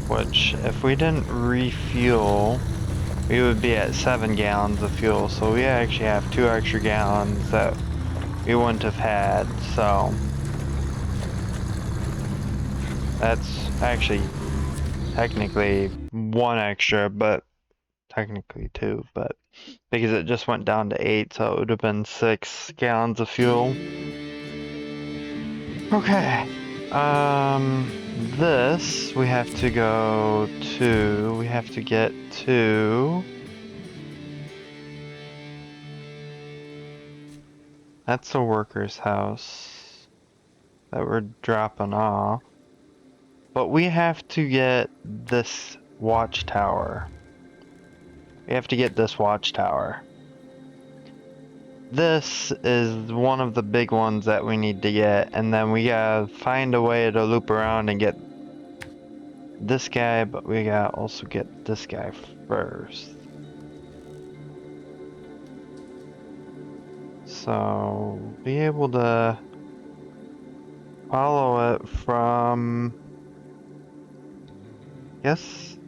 Which, if we didn't refuel, we would be at 7 gallons of fuel, so we actually have 2 extra gallons that we wouldn't have had, so that's actually technically 1 extra, but technically 2, but because it just went down to 8, so it would have been 6 gallons of fuel. Okay, this we have to go to, we have to get to, that's the worker's house that we're dropping off. But we have to get this watchtower. We have to get this watchtower. This is one of the big ones that we need to get, and then we gotta find a way to loop around and get this guy, but we gotta also get this guy first. So, be able to follow it from, I guess,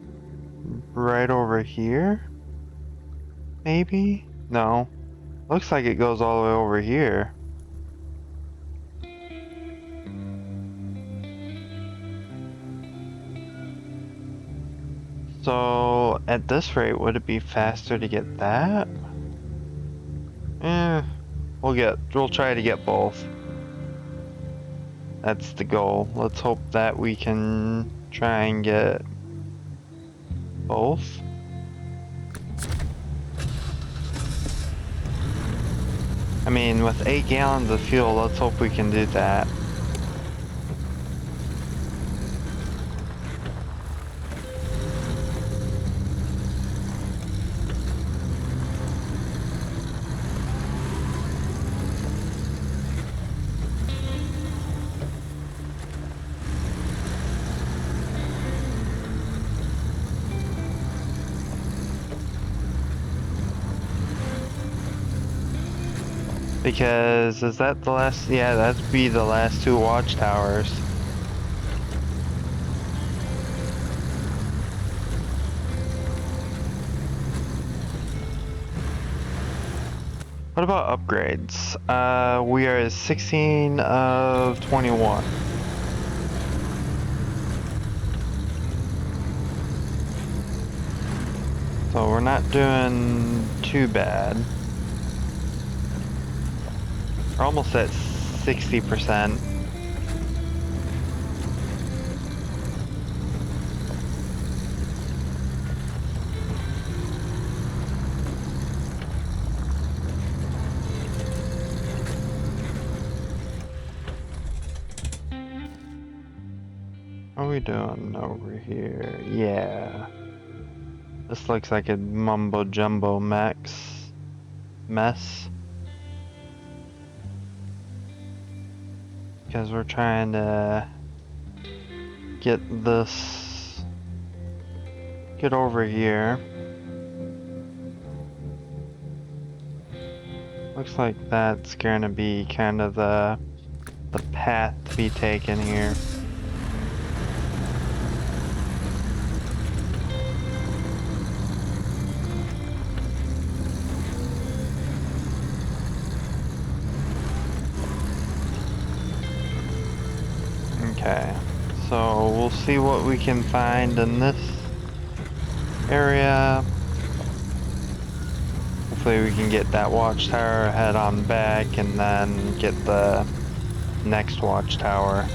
right over here? Maybe? No. Looks like it goes all the way over here. So, at this rate, would it be faster to get that? We'll try to get both. That's the goal. Let's hope that we can try and get both. I mean, with 8 gallons of fuel, let's hope we can do that. Because, is that the last? Yeah, that'd be the last 2 watchtowers. What about upgrades? We are 16 of 21. So we're not doing too bad. We're almost at 60%. What are we doing over here? Yeah. This looks like a mumbo jumbo mess. Because we're trying to get over here. Looks like that's gonna be kind of the path to be taken here. Okay, so we'll see what we can find in this area. Hopefully we can get that watchtower, head on back, and then get the next watchtower.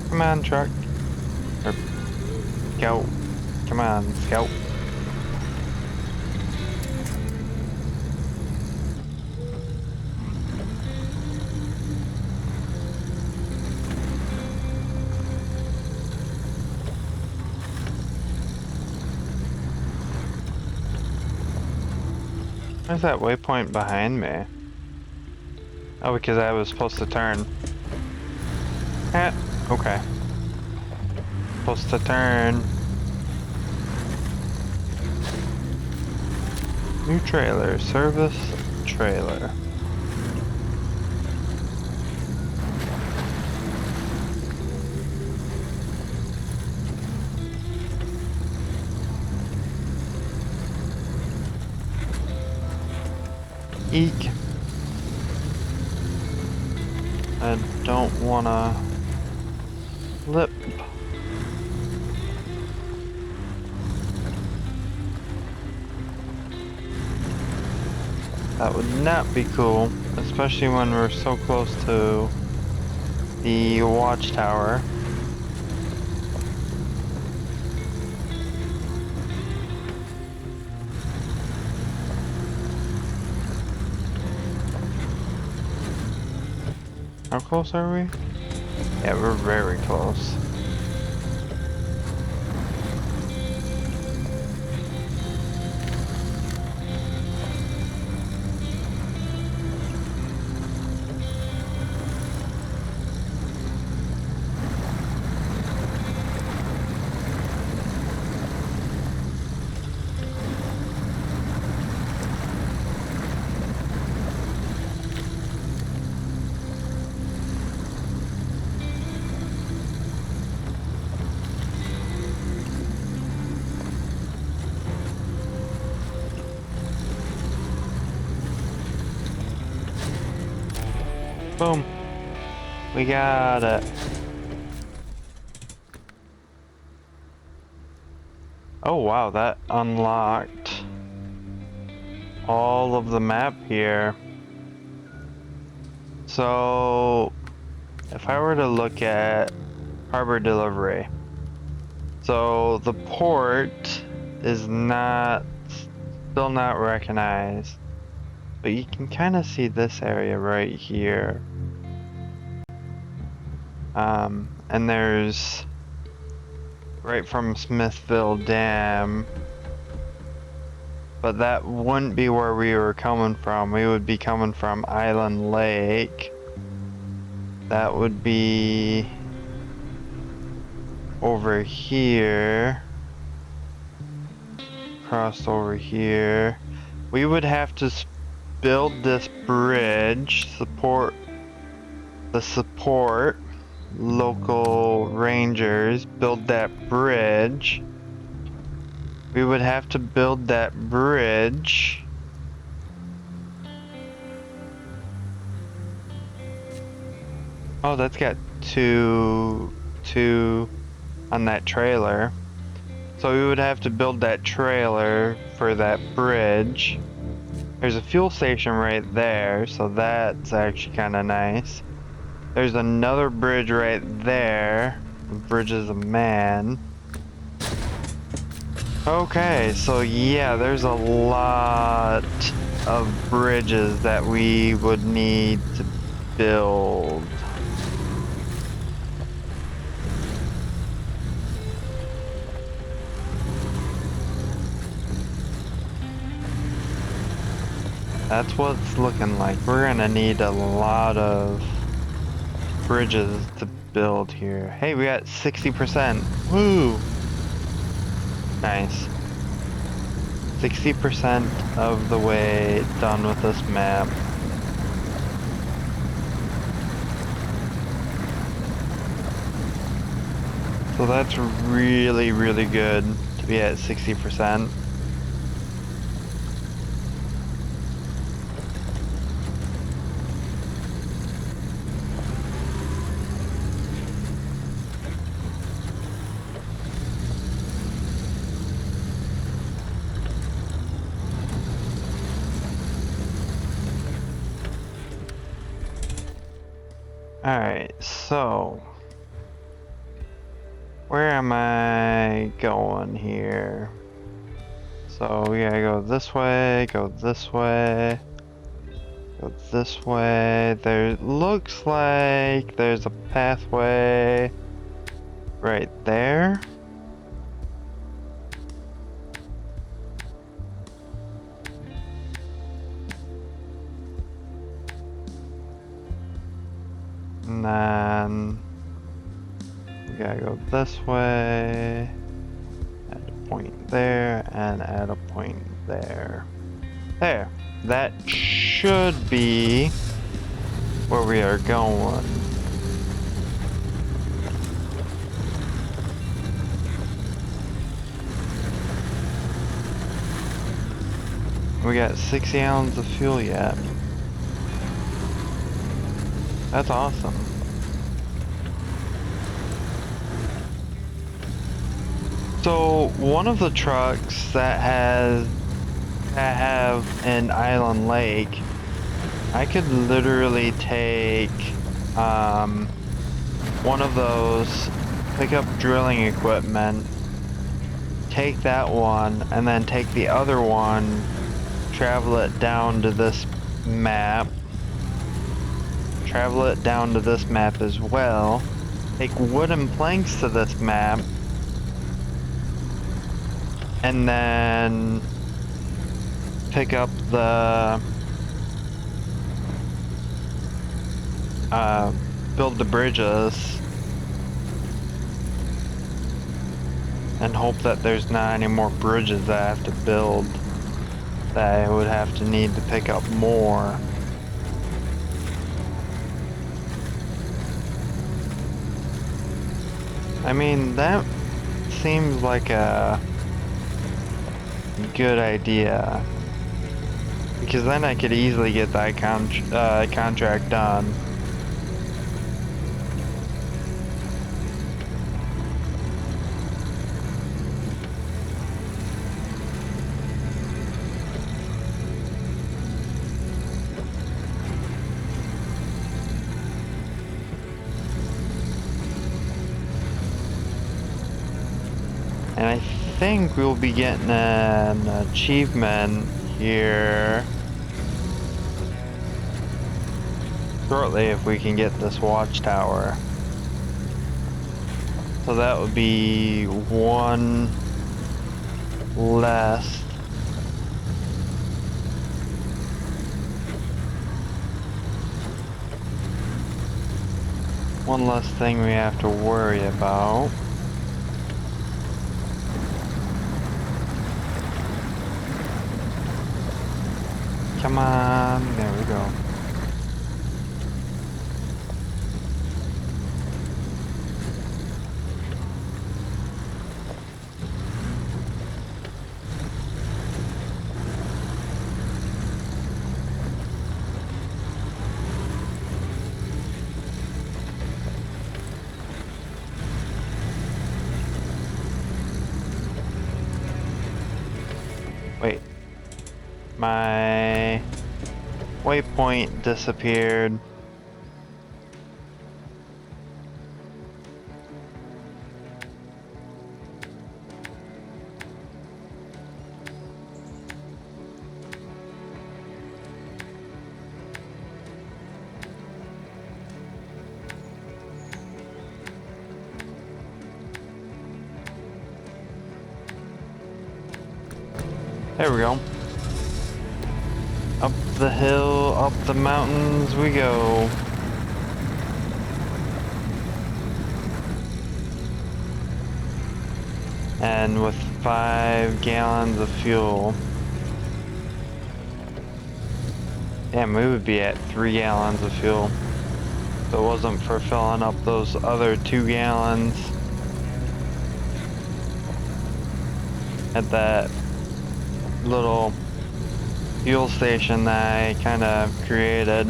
Come on, truck. Or scout. Come on, scout. Where's that waypoint behind me? Oh, because I was supposed to turn. Okay. Supposed to turn. New trailer, service trailer. Eek. I don't wanna flip. That would not be cool, especially when we're so close to the watchtower. How close are we? Yeah, we're very close. Boom. We got it. Oh wow, that unlocked all of the map here. So, if I were to look at harbor delivery, so the port is still not recognized. But you can kind of see this area right here. And there's right from Smithville Dam. But that wouldn't be where we were coming from. We would be coming from Island Lake. That would be over here. Cross over here. We would have to build this bridge, support local rangers, build that bridge. We would have to build that bridge. Oh, that's got two on that trailer. So we would have to build that trailer for that bridge. There's a fuel station right there, so that's actually kind of nice. There's another bridge right there. The bridge is a man. Okay, so yeah, there's a lot of bridges that we would need to build. That's what it's looking like. We're gonna need a lot of bridges to build here. Hey, we got 60%. Woo! Nice. 60% of the way done with this map. So that's really, really good to be at 60%. Alright, so where am I going here? So we gotta go this way, go this way, go this way. There looks like there's a pathway right there. And then we gotta go this way, add a point there, and add a point there. There. That should be where we are going. We got 6 gallons of fuel yet. That's awesome. So one of the trucks that have an island lake, I could literally take one of those, pick up drilling equipment, take that one, and then take the other one, travel it down to this map, travel it down to this map as well, take wooden planks to this map, and then pick up the build the bridges and hope that there's not any more bridges that I have to build, that I would have to need to pick up more. I mean, that seems like a good idea, because then I could easily get that contract done. And I think we'll be getting an achievement here shortly if we can get this watchtower. So that would be one less. One less thing we have to worry about. Come on, there we go. Wait. My waypoint disappeared. There we go. Up the hill, up the mountains we go. And with 5 gallons of fuel. Damn, we would be at 3 gallons of fuel. If it wasn't for filling up those other 2 gallons at that little fuel station that I kind of created.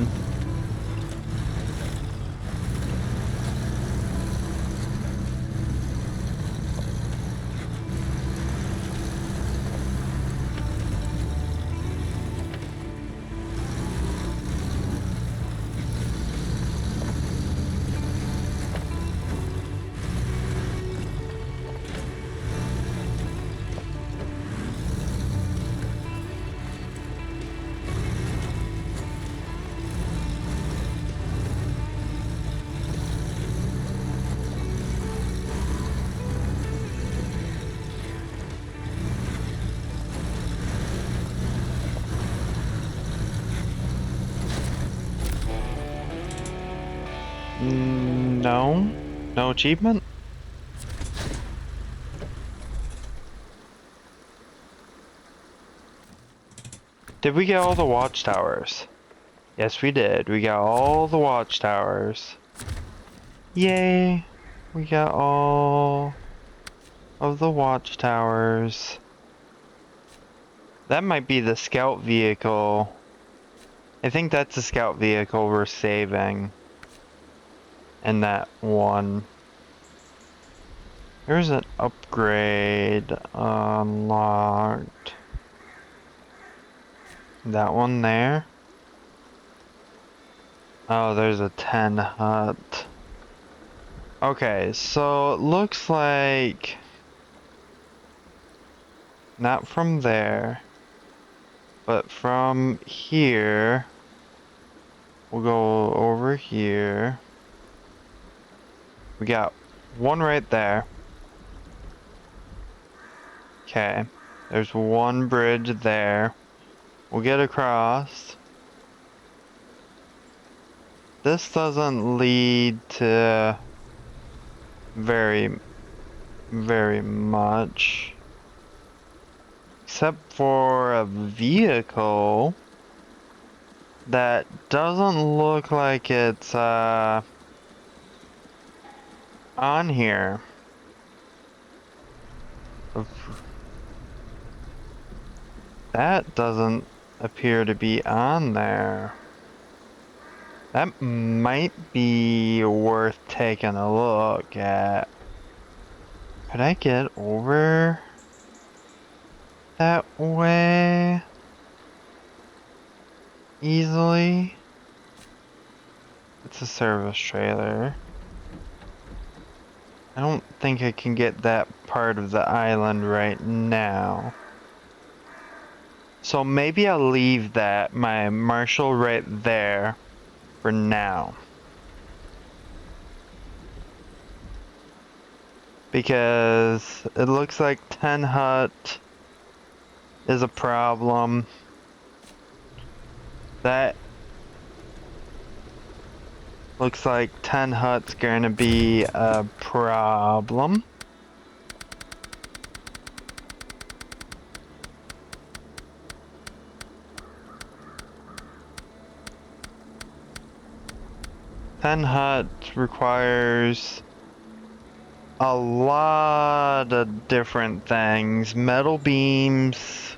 No. No achievement? Did we get all the watchtowers? Yes, we did. We got all the watchtowers. Yay! We got all of the watchtowers. That might be the scout vehicle. I think that's the scout vehicle we're saving. And that one. There's an upgrade unlocked. That one there. Oh, there's a 10 hut. Okay, so it looks like not from there, but from here. We'll go over here. We got one right there. Okay, there's one bridge there. We'll get across. This doesn't lead to very much. Except for a vehicle that doesn't look like it's on here. That doesn't appear to be on there. That might be worth taking a look at. Could I get over that way easily? It's a service trailer. I don't think I can get that part of the island right now. So maybe I'll leave that, my Marshall right there, for now. Because it looks like 10 hut is a problem. That looks like 10 hut's gonna be a problem. Ten hut requires a lot of different things. Metal beams.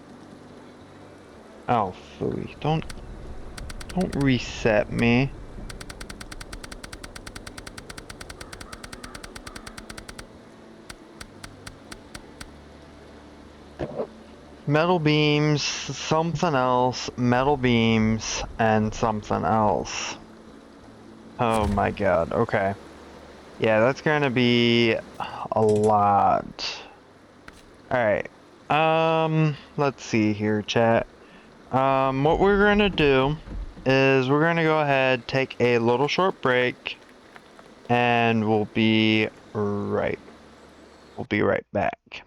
Oh, phooey. Don't reset me. Metal beams, something else, metal beams, and something else. Oh my god, okay. Yeah, that's gonna be a lot. Alright. Let's see here, chat. What we're gonna do is we're gonna go ahead, take a little short break, and we'll be right back.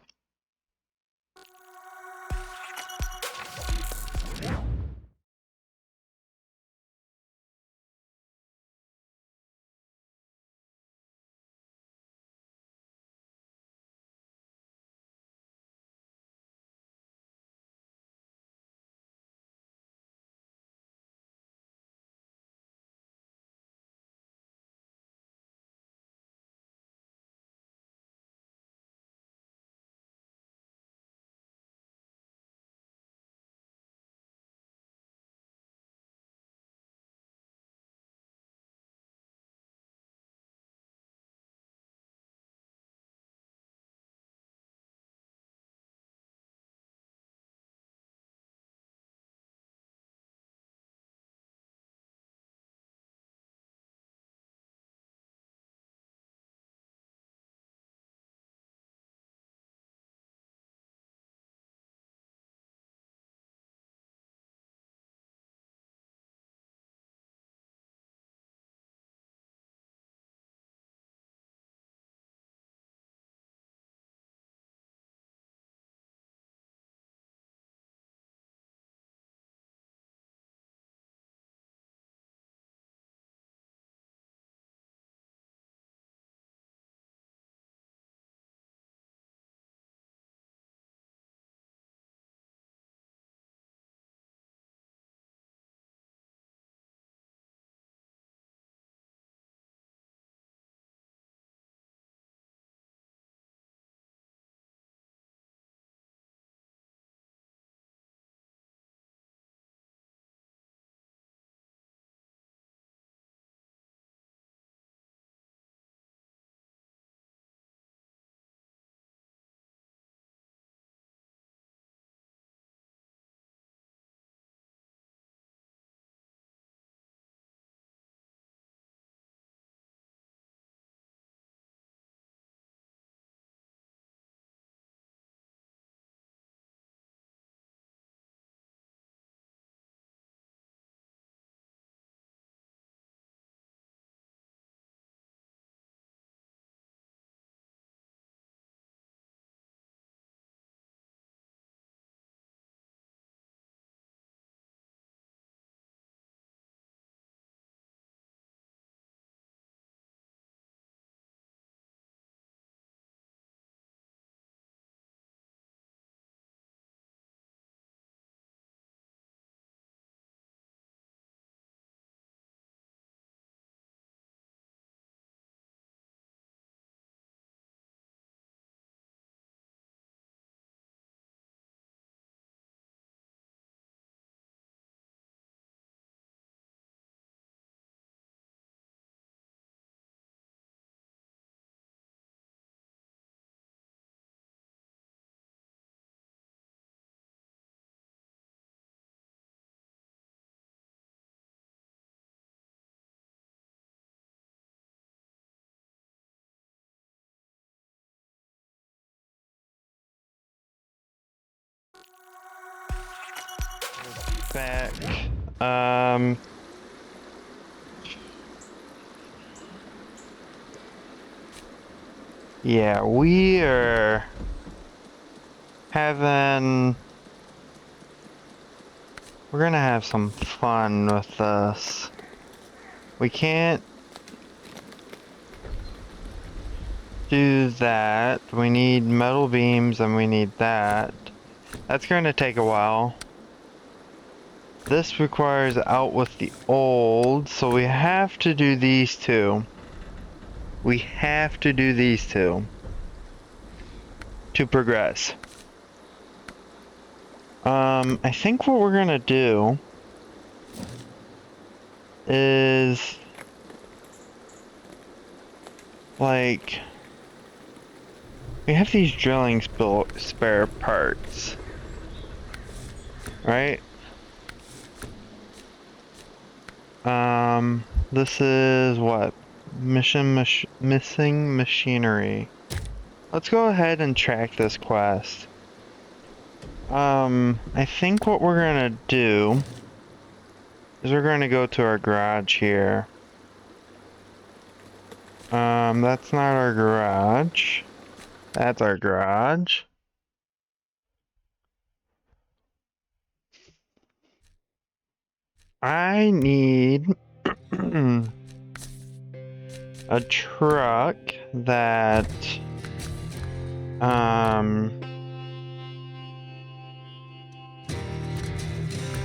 back. Um, yeah, we are having... We're gonna have some fun with this. We can't do that. We need metal beams and we need that. That's gonna take a while. This requires out with the old, so we have to do these two. We have to do these two to progress. I think what we're gonna do is like we have these drilling spare parts, right? This is what? Missing machinery. Let's go ahead and track this quest. I think what we're gonna do is we're gonna go to our garage here. That's not our garage. That's our garage. I need a truck that,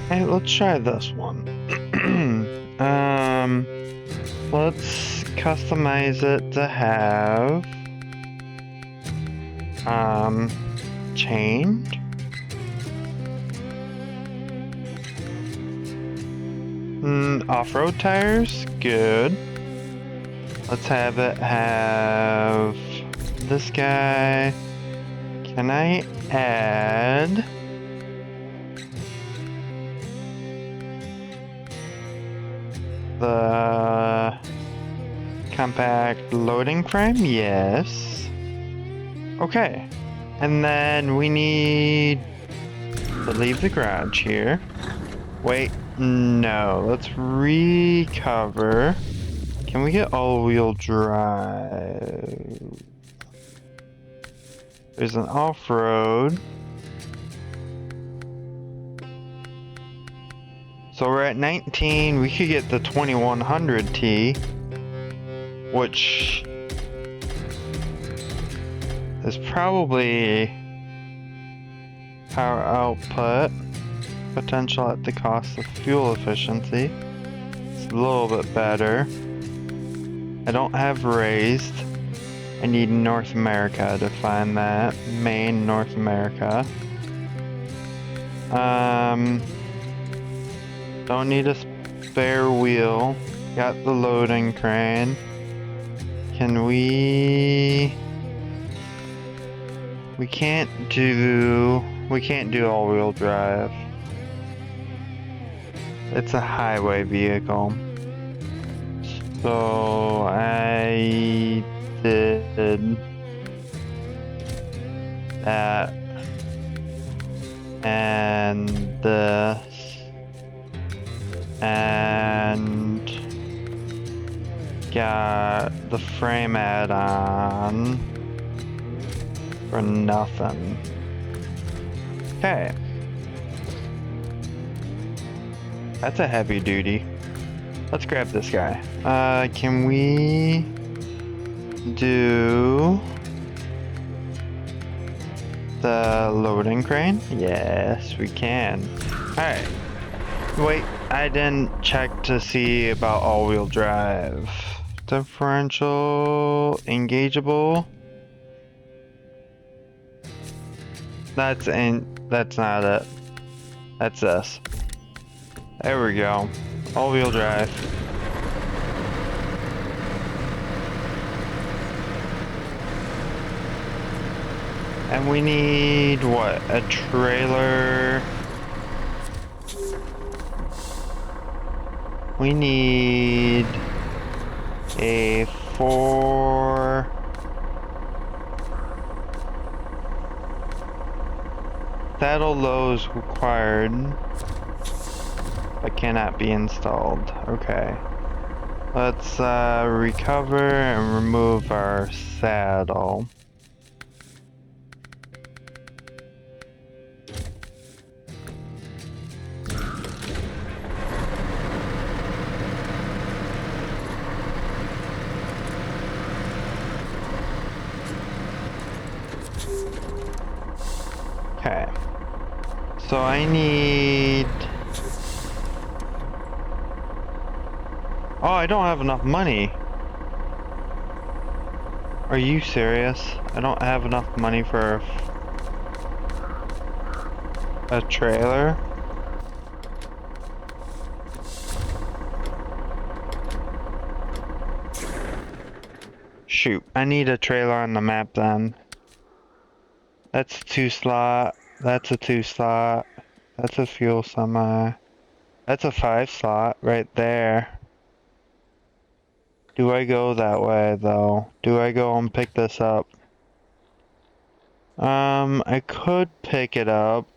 hey, let's try this one. Let's customize it to have, chained. Off-road tires, good. Let's have it have this guy. Can I add the compact loading frame? Yes. Okay. And then we need to leave the garage here. Wait, no. Let's recover. Can we get all-wheel drive? There's an off-road. So we're at 19. We could get the 2100T, which is probably power output potential at the cost of fuel efficiency. It's a little bit better. I don't have raised. I need North America to find that. Main North America. Don't need a spare wheel. Got the loading crane. Can we... We can't do all-wheel drive. It's a highway vehicle. So I did that and this and got the frame add-on for nothing. Okay. That's a heavy duty. Let's grab this guy. Can we do the loading crane? Yes, we can. Alright. Wait, I didn't check to see about all-wheel drive. Differential, engageable. That's not it. That's this. There we go. All-wheel drive. And we need, what, a trailer? We need a 4... Saddle lows required. but cannot be installed. Okay. Let's recover and remove our saddle. Okay. So I need... Oh, I don't have enough money. Are you serious? I don't have enough money for a trailer? Shoot, I need a trailer on the map then. That's a 2-slot. That's a 2-slot. That's a fuel semi. That's a 5-slot right there. Do I go that way though? Do I go and pick this up? I could pick it up.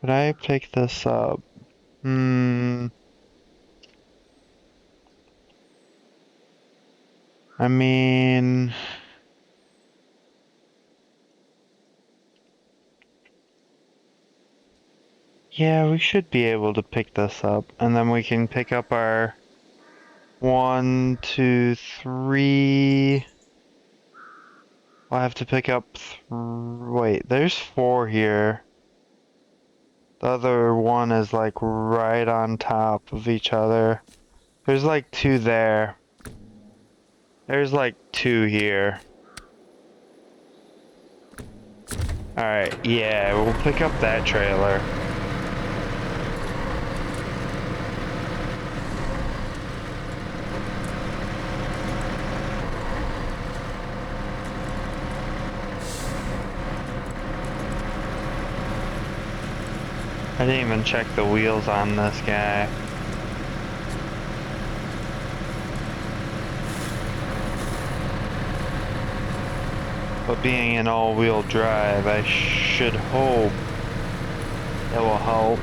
Could I pick this up? I mean... Yeah, we should be able to pick this up, and then we can pick up our 1, 2, 3. I'll have to pick up wait, there's 4 here. The other one is like right on top of each other. There's like 2 there. There's like 2 here. Alright, yeah, we'll pick up that trailer. I didn't even check the wheels on this guy. But being an all-wheel drive, I should hope it will help.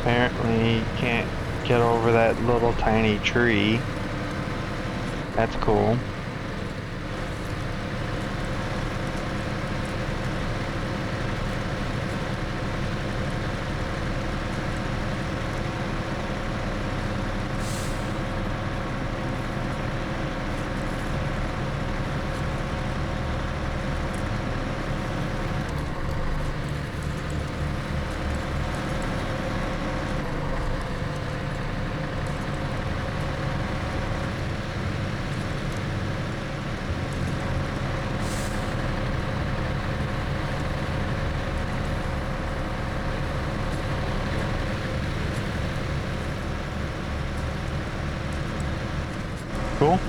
Apparently can't get over that little tiny tree. That's cool. Cool.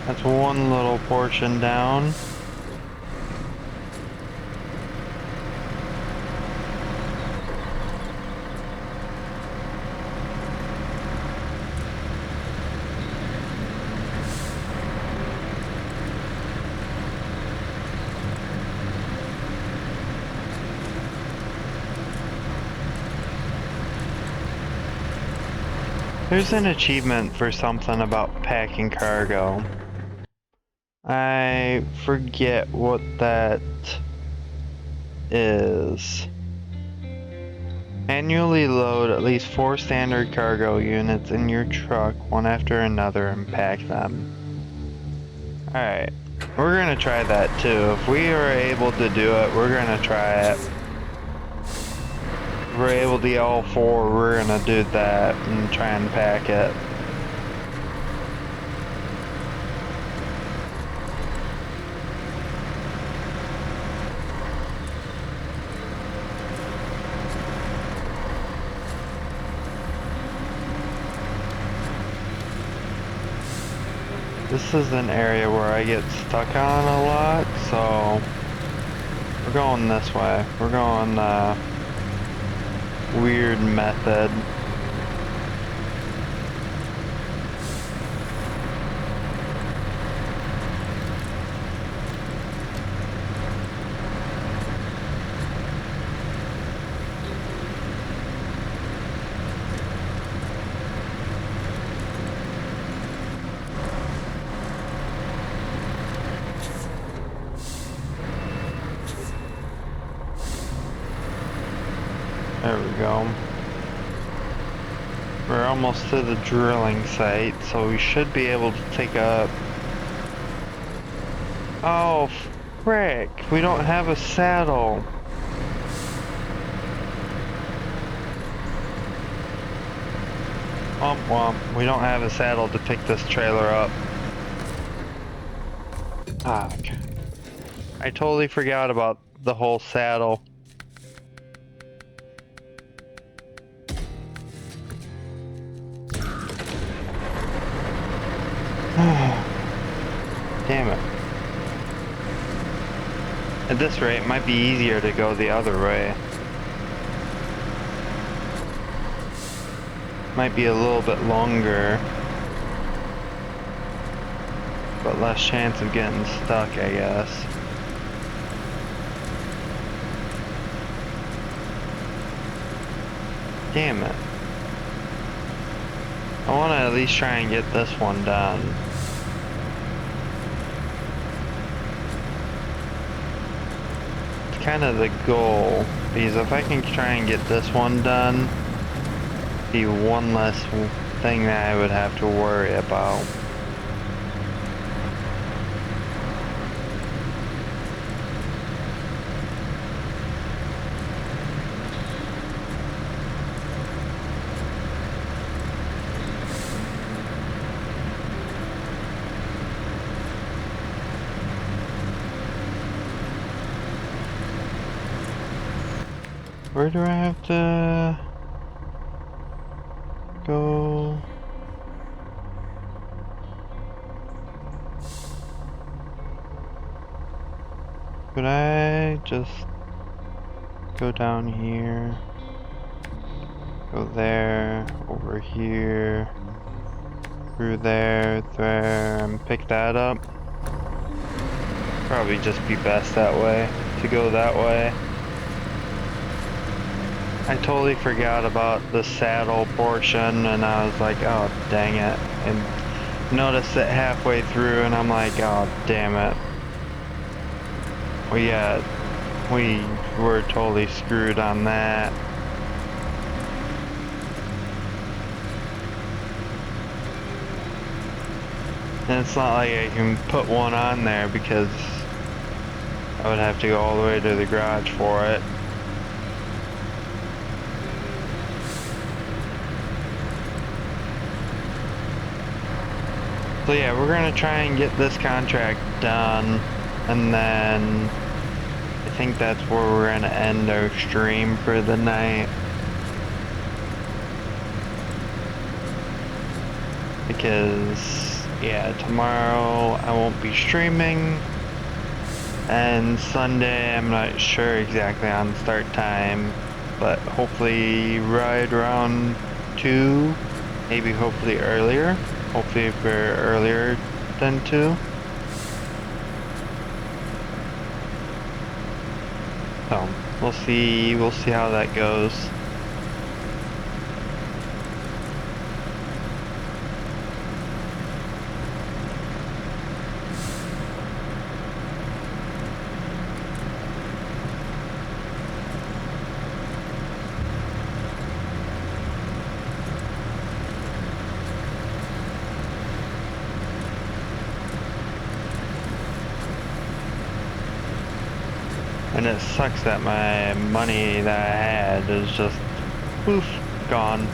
That's one little portion down. There's an achievement for something about packing cargo. I forget what that is. Manually load at least 4 standard cargo units in your truck, one after another, and pack them. Alright, we're gonna try that too. If we are able to do it, we're gonna try it. If we're able to get all 4, we're gonna do that and try and pack it. This is an area where I get stuck on a lot, so we're going this way. We're going weird method. There we go. We're almost to the drilling site, so we should be able to take up... Oh, frick! We don't have a saddle. Womp womp. We don't have a saddle to pick this trailer up. Fuck. I totally forgot about the whole saddle. Damn it. At this rate, it might be easier to go the other way. Might be a little bit longer, but less chance of getting stuck, I guess. Damn it. I want to at least try and get this one done. It's kind of the goal, because if I can try and get this one done, it'd be one less thing that I would have to worry about. Where do I have to go? Could I just go down here, go there, over here, through there, and pick that up? Probably just be best that way, to go that way. I totally forgot about the saddle portion, and I was like, oh dang it, and noticed it halfway through, and I'm like, oh damn it. We were totally screwed on that. And it's not like I can put one on there because I would have to go all the way to the garage for it. So yeah, we're gonna try and get this contract done, and then I think that's where we're gonna end our stream for the night. Because, yeah, tomorrow I won't be streaming, and Sunday I'm not sure exactly on start time, but hopefully right around 2, maybe hopefully earlier. Hopefully if we're earlier than 2. So, we'll see how that goes. And it sucks that my money that I had is just poof, gone.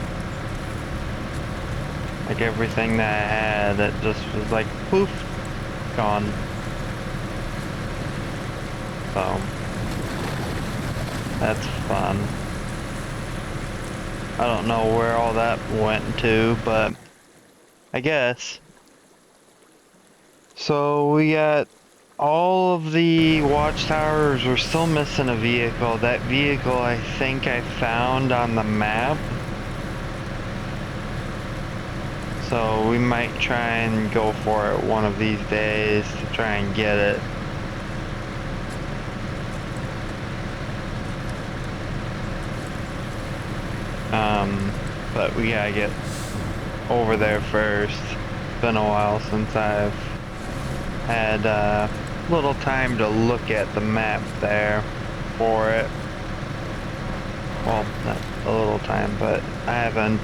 Like everything that I had, it just was like poof, gone. So that's fun. I don't know where all that went to, but I guess. So we got all of the watchtowers. We're still missing a vehicle. That vehicle I think I found on the map. So we might try and go for it one of these days to try and get it. But we gotta get over there first. It's been a while since I've had little time to look at the map there for it. Well, not a little time, but I haven't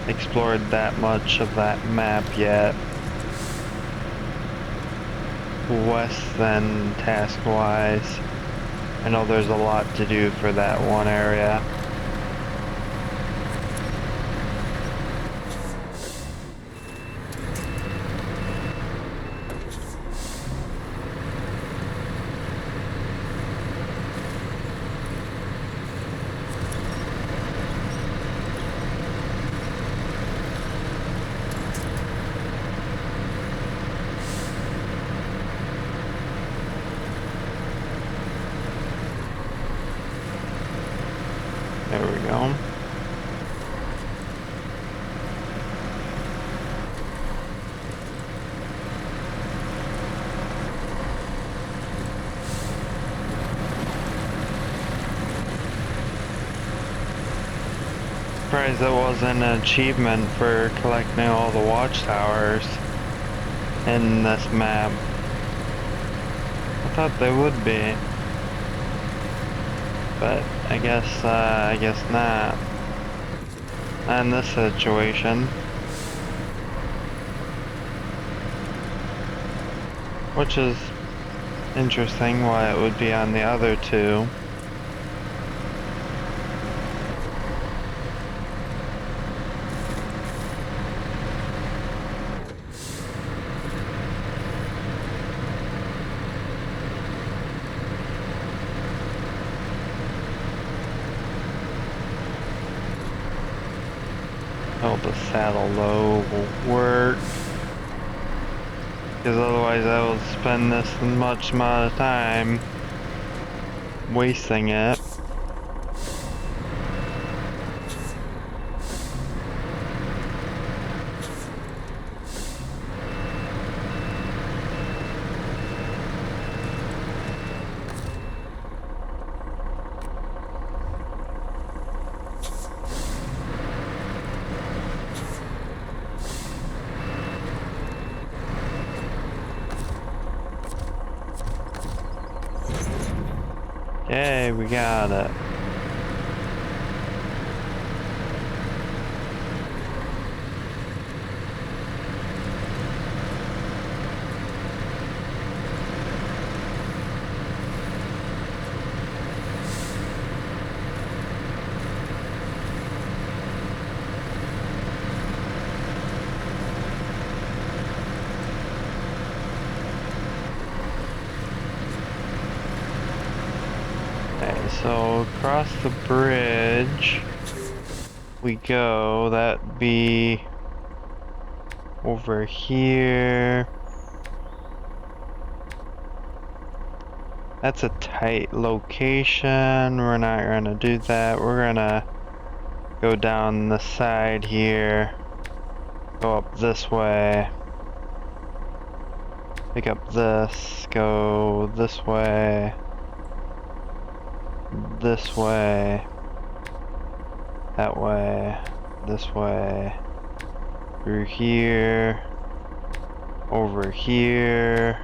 explored that much of that map yet. West than task-wise. I know there's a lot to do for that one area. There we go. Surprised that wasn't an achievement for collecting all the watchtowers in this map. I thought they would be. But I guess not. Not in this situation. Which is interesting why it would be on the other two. Hope the saddle low will work, because otherwise I will spend this much amount of time wasting it. Yay, we got it. So across the bridge we go. That'd be over here. That's a tight location. We're not gonna do that. We're gonna go down the side here. Go up this way. Pick up this. Go this way. This way, that way, this way, through here, over here,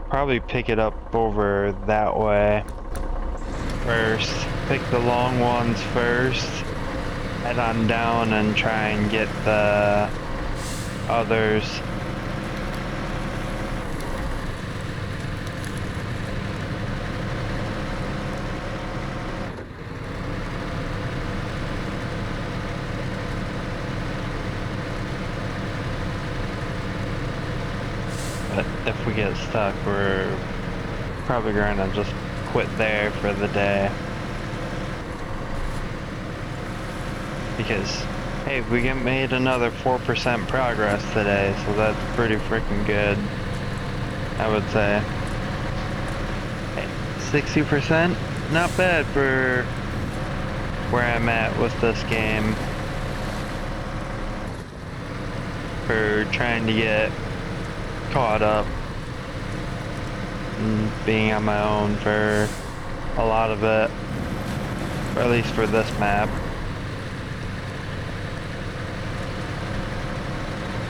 probably pick it up over that way first, pick the long ones first, head on down and try and get the others. get stuck, we're probably gonna just quit there for the day. Because, hey, we made another 4% progress today, so that's pretty freaking good, I would say. Hey, 60%? Not bad for where I'm at with this game. For trying to get caught up and being on my own for a lot of it, or at least for this map.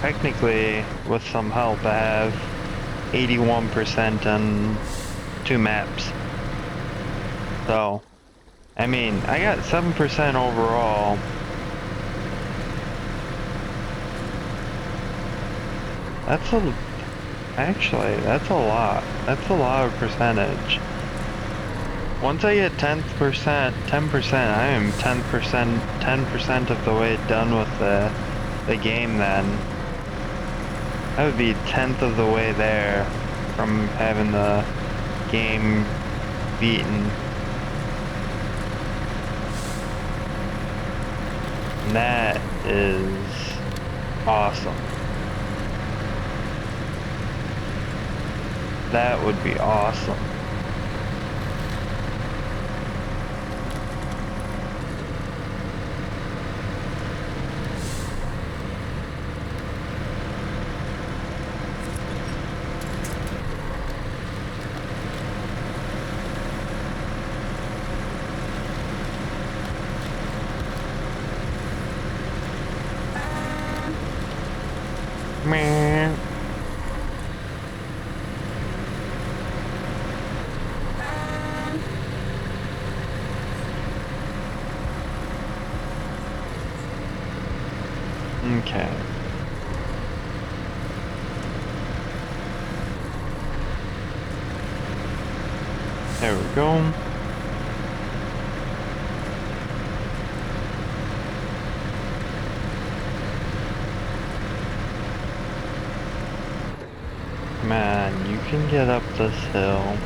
Technically, with some help, I have 81% on 2 maps. So, I mean, I got 7% overall. Actually, that's a lot. That's a lot of percentage. Once I get 10%, I am 10% of the way done with the game then. I would be 10th of the way there from having the game beaten. And that is awesome. That would be awesome. Meh. Okay. There we go. Man, you can get up this hill.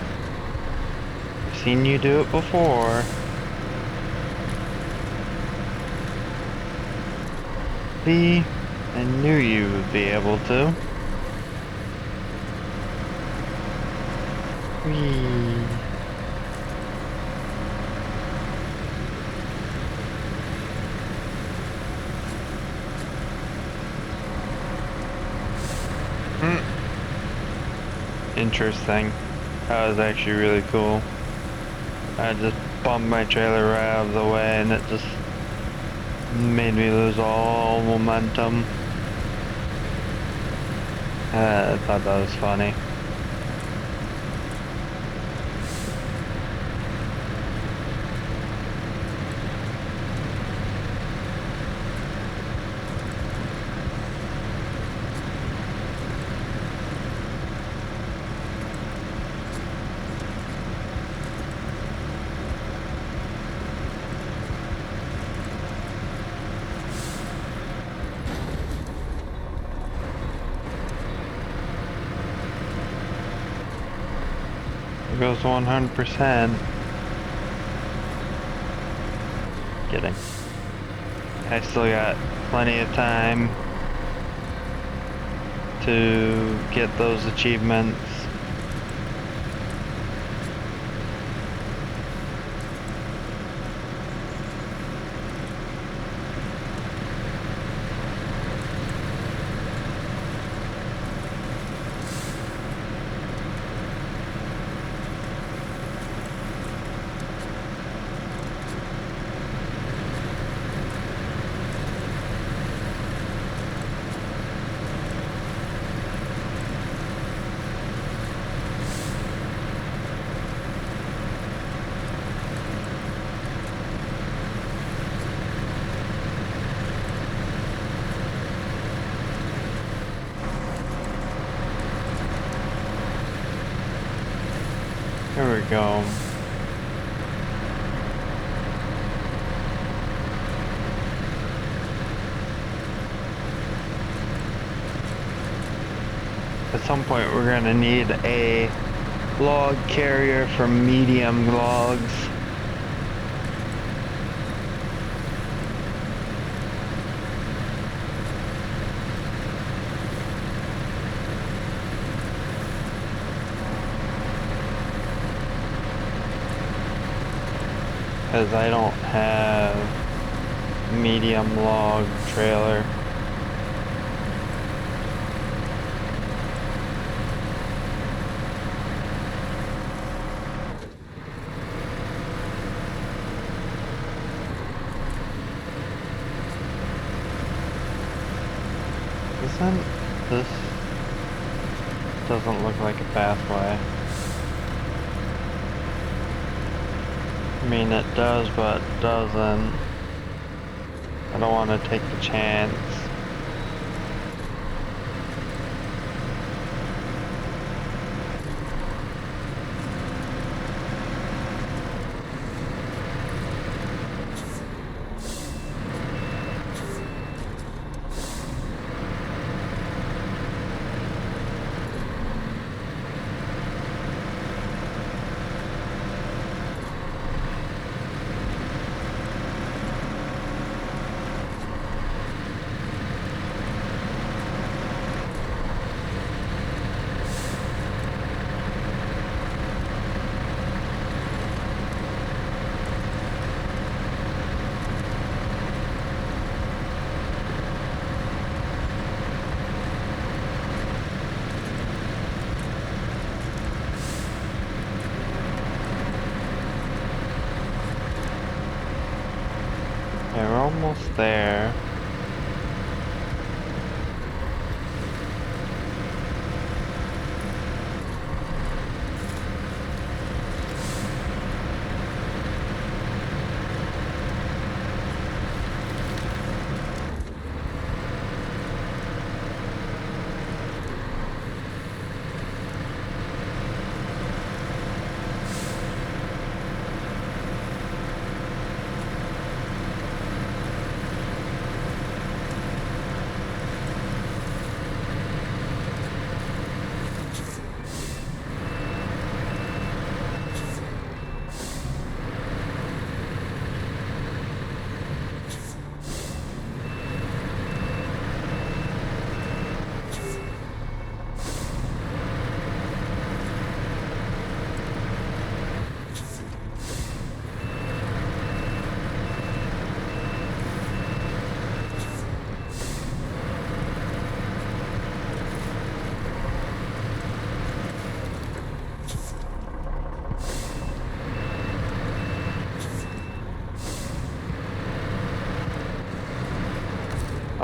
I've seen you do it before. See? I knew you would be able to. Whee. Interesting. That was actually really cool. I just bumped my trailer right out of the way and it just made me lose all momentum. I thought that was funny. It goes 100%. Kidding. I still got plenty of time to get those achievements. There we go. some point we're gonna need a log carrier for medium logs. Because I don't have medium log trailer. This doesn't look like a pathway. I mean, it does, but it doesn't. I don't want to take the chance. Okay, we're almost there.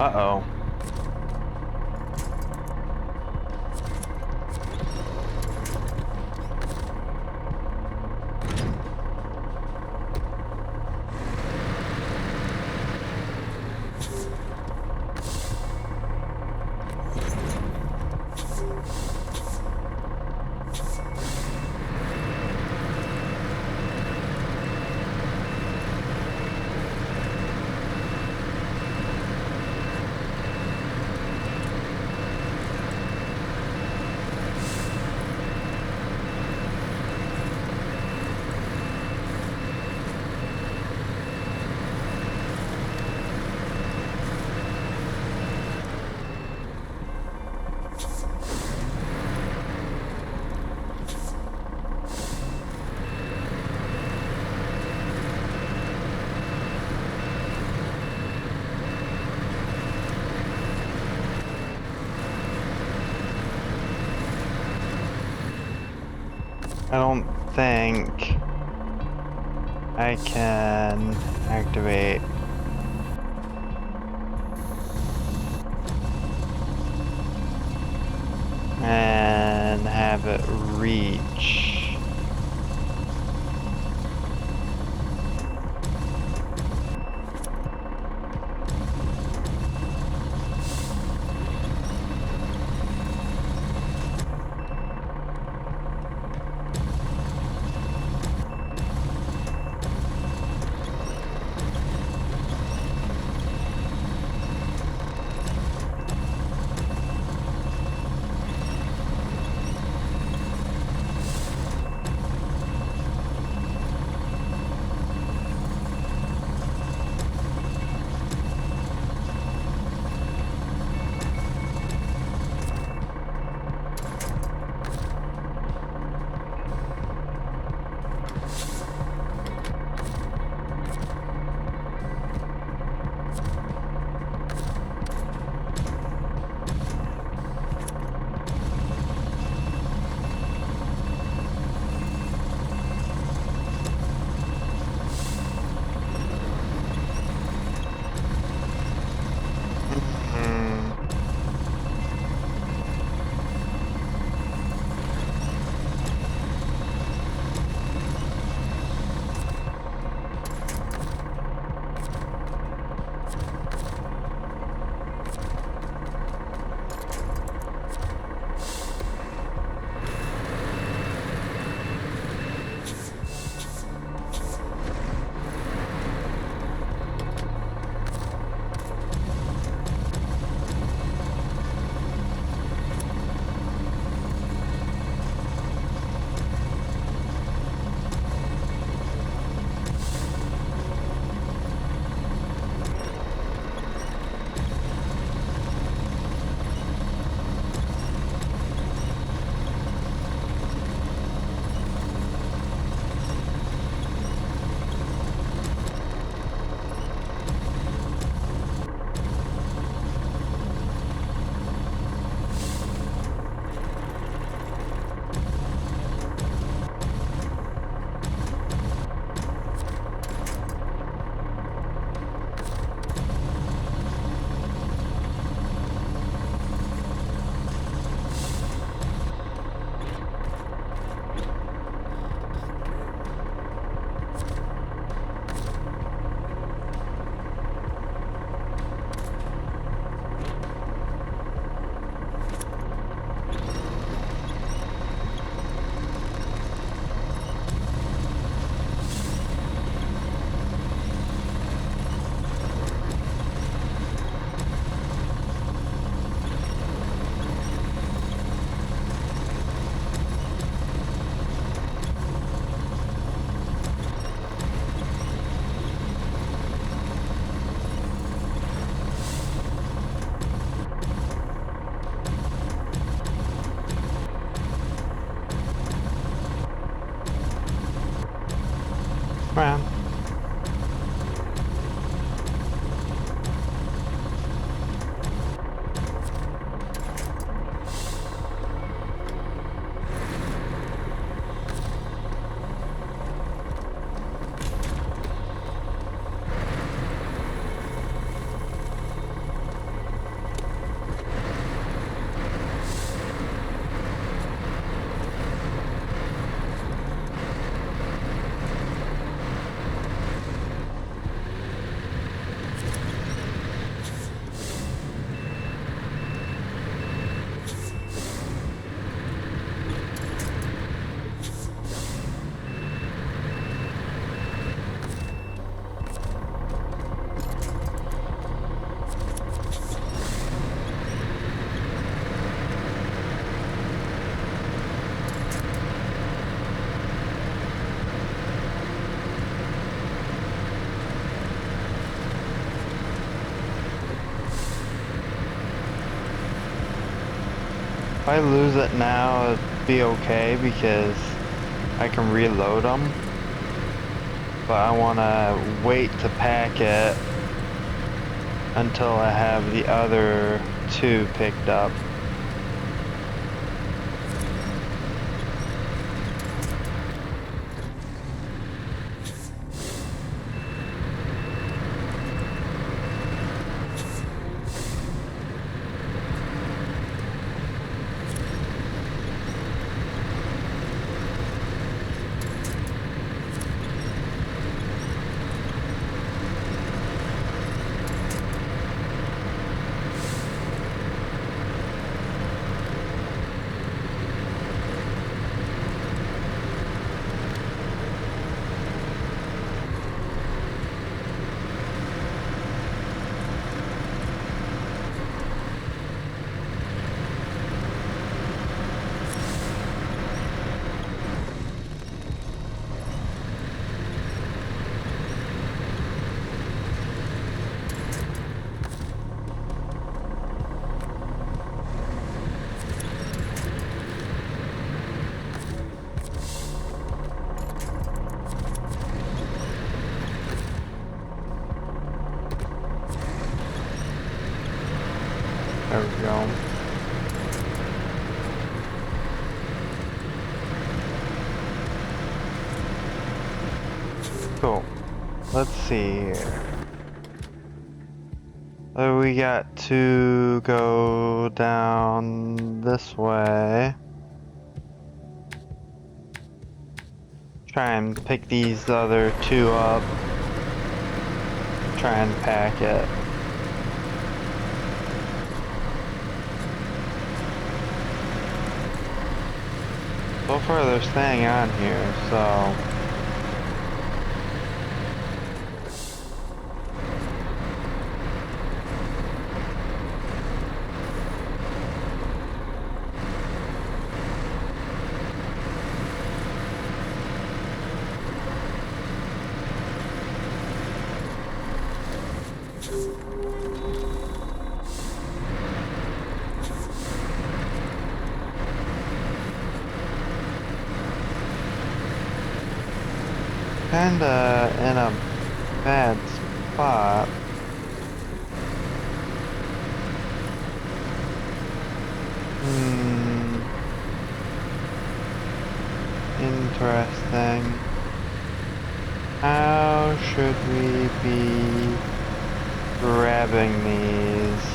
Uh-oh. I don't think I can activate. And have it reach. Around. If I lose it now, it'd be okay because I can reload them. But I want to wait to pack it until I have the other two picked up. There we go. Cool. Let's see here. We got to go down this way. Try and pick these other two up. Try and pack it. So far they're staying on here, so... Kinda in a bad spot. Interesting. How should we be grabbing these?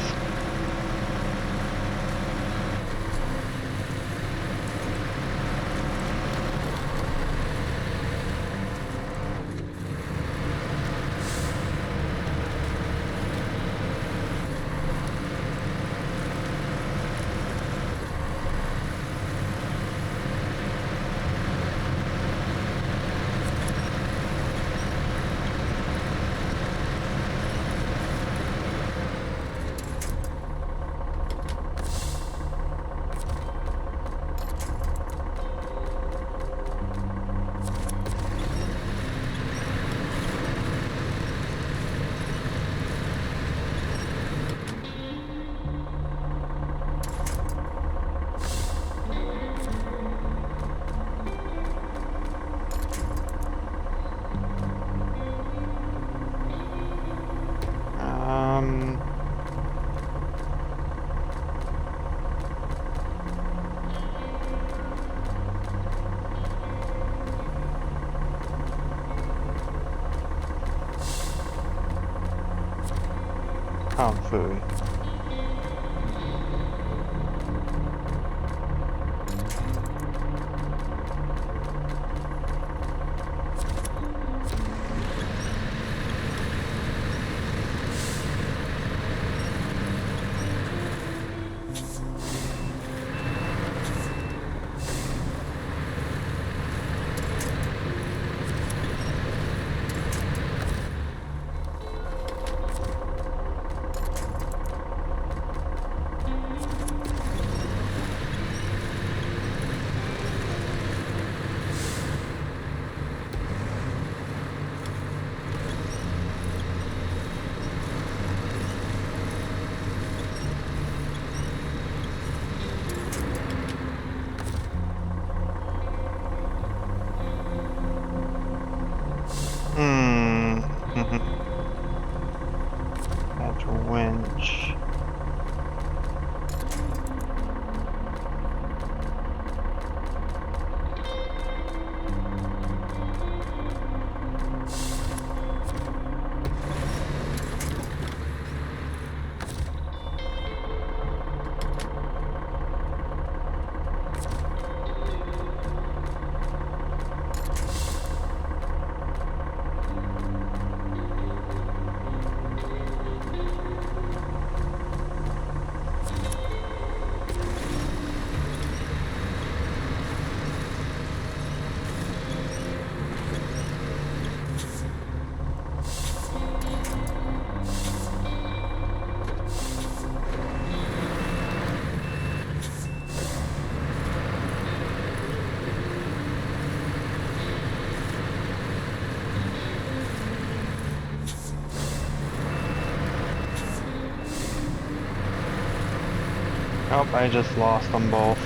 Oh, phooey. That's a winch. Oh, I just lost them both.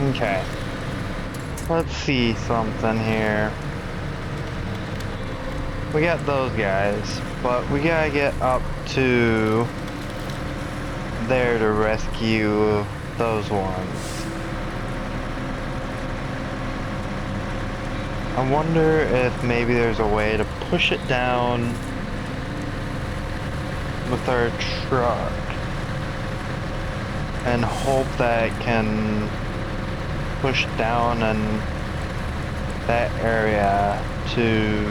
Okay. Let's see something here. We got those guys, but we gotta get up to there to rescue those ones. I wonder if maybe there's a way to push it down with our truck and hope that it can push down in that area to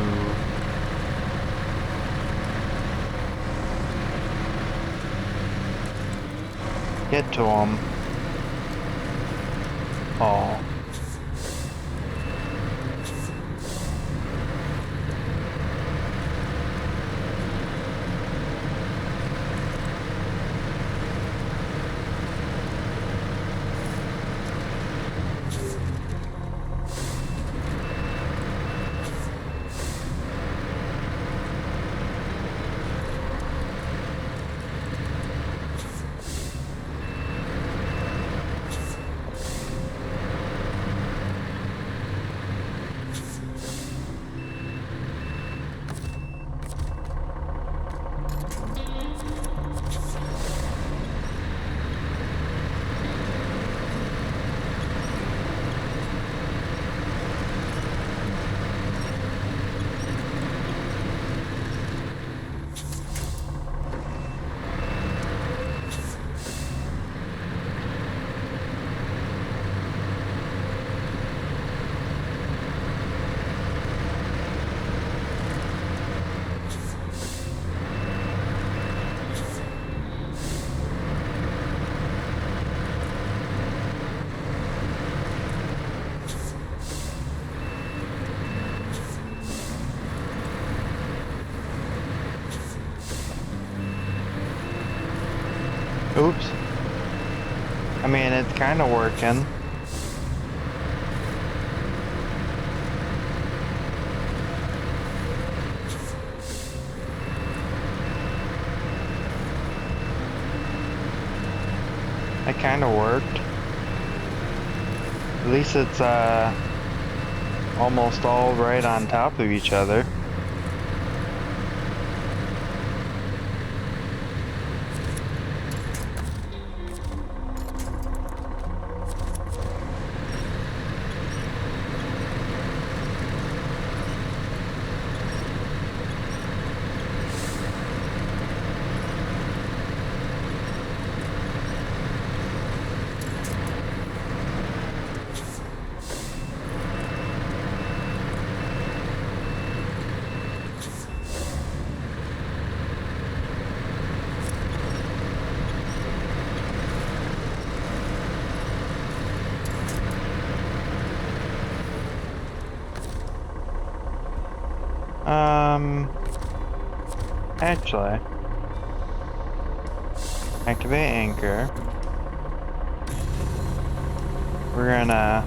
get to them. Oh. Oops. I mean, it's kind of working. That kind of worked. At least it's almost all right on top of each other. Actually, activate anchor. We're gonna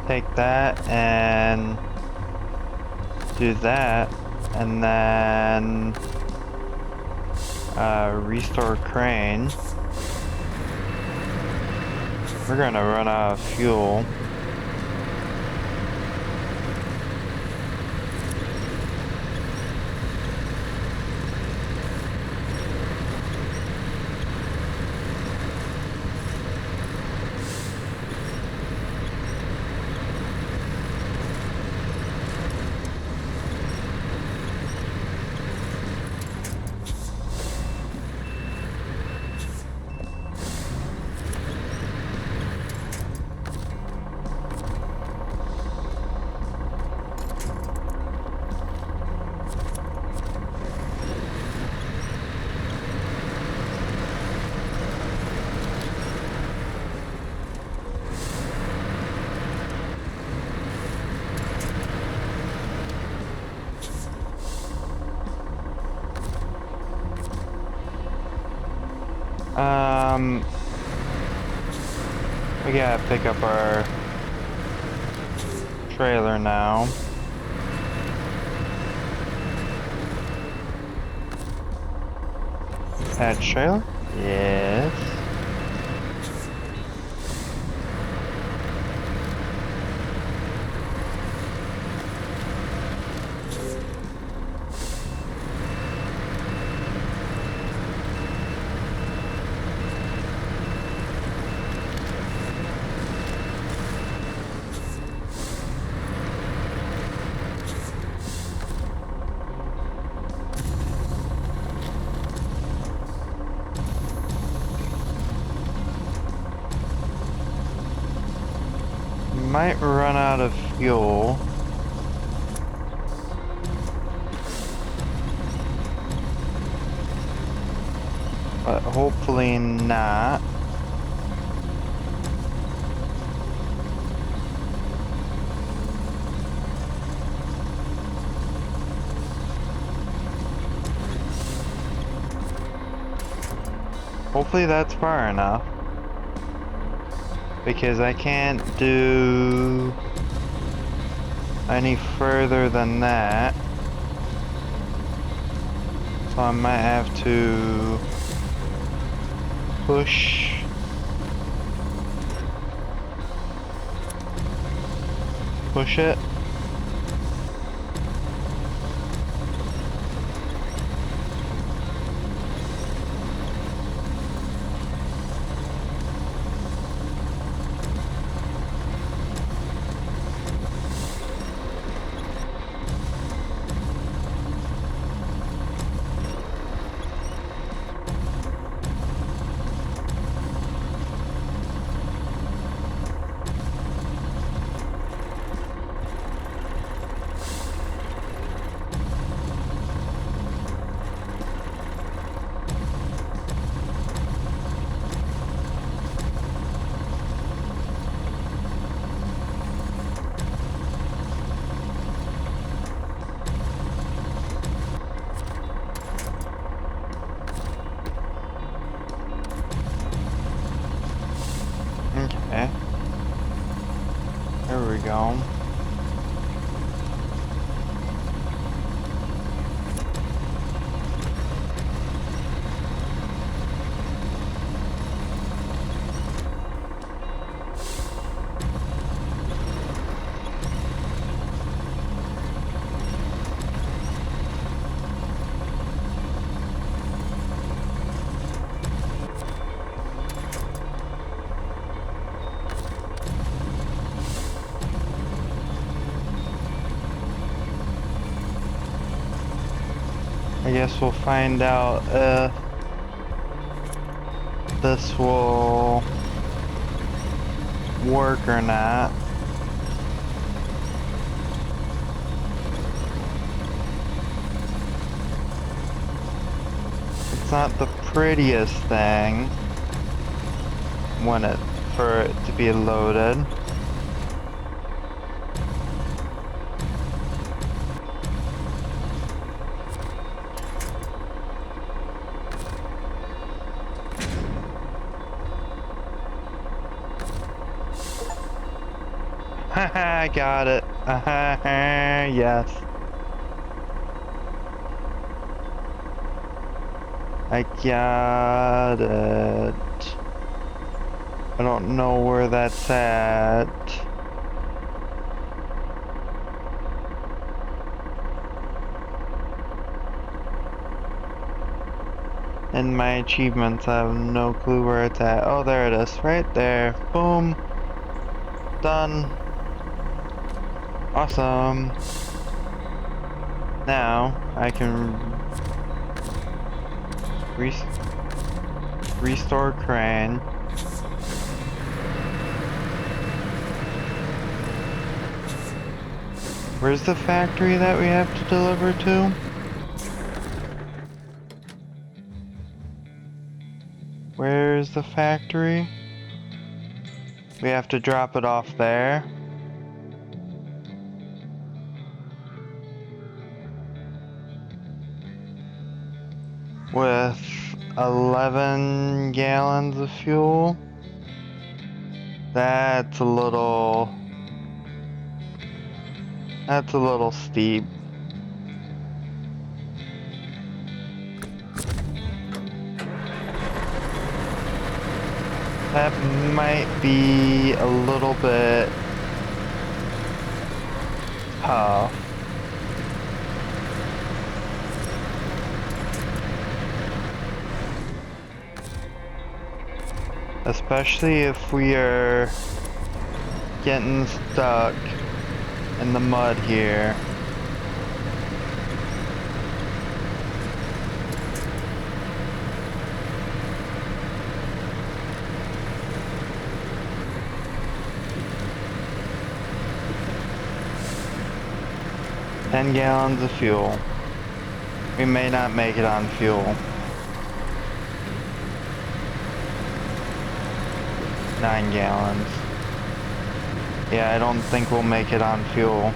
take that and do that, and then restore crane. We're gonna run out of fuel. We gotta pick up our trailer now. Add trailer? Yes. Might run out of fuel. But hopefully not. Hopefully that's far enough. Because I can't do any further than that. So I might have to push. Push it. we go. I guess we'll find out if this will work or not. It's not the prettiest thing for it to be loaded. Haha, I got it. Yes. I got it. I don't know where that's at. In my achievements, I have no clue where it's at. Oh, there it is. Right there. Boom. Done. Awesome. Now, I can restore crane. Where's the factory that we have to deliver to? Where's the factory? We have to drop it off there. With 11 gallons of fuel. That's a little steep. That might be a little bit tough. Especially if we are getting stuck in the mud here. $10 gallons of fuel. We may not make it on fuel. 9 gallons. Yeah, I don't think we'll make it on fuel.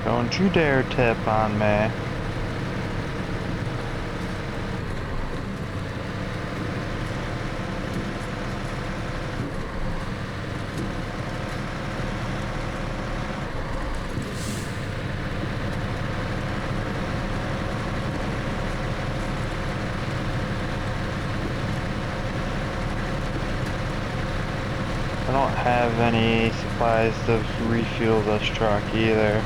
Don't you dare tip on me. have any supplies to refuel this truck either.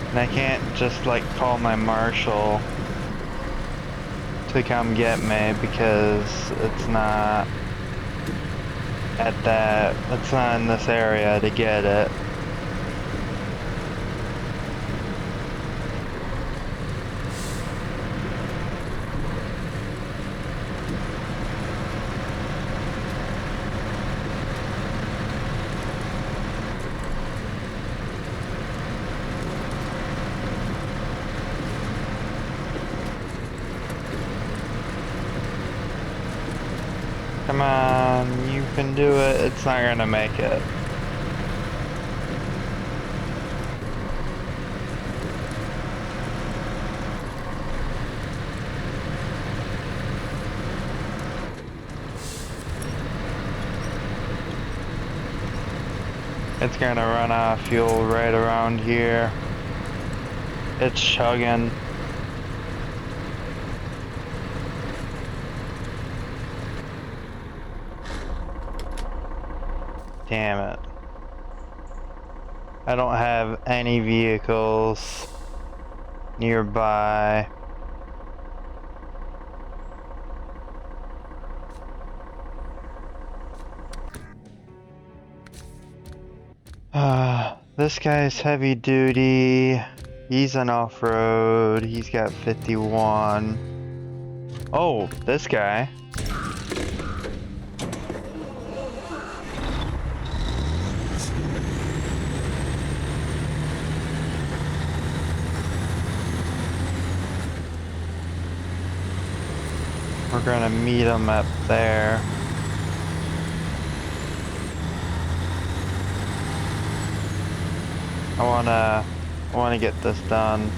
And I can't just like call my marshal to come get me because it's not it's not in this area to get it. Come on, you can do it. It's not gonna make it. It's gonna run out of fuel right around here. It's chugging. Damn it. I don't have any vehicles nearby. This guy's heavy duty. He's an off-road. He's got 51. Oh, this guy. We're gonna meet him up there. I wanna get this done.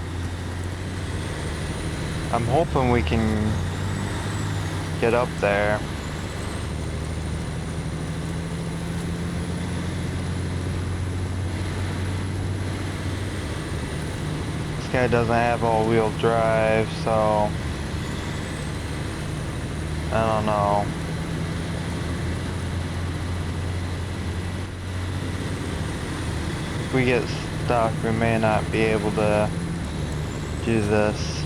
I'm hoping we can get up there. This guy doesn't have all-wheel drive, so I don't know. If we get stuck, we may not be able to do this.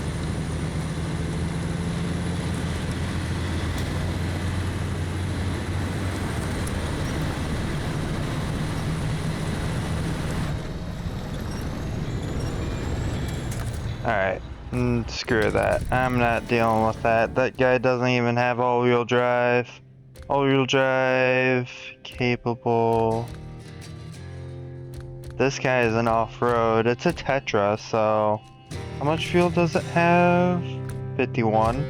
Alright, screw that. I'm not dealing with that. That guy doesn't even have all-wheel drive. All-wheel drive, capable. This guy is an off-road. It's a Tetra, so how much fuel does it have? 51.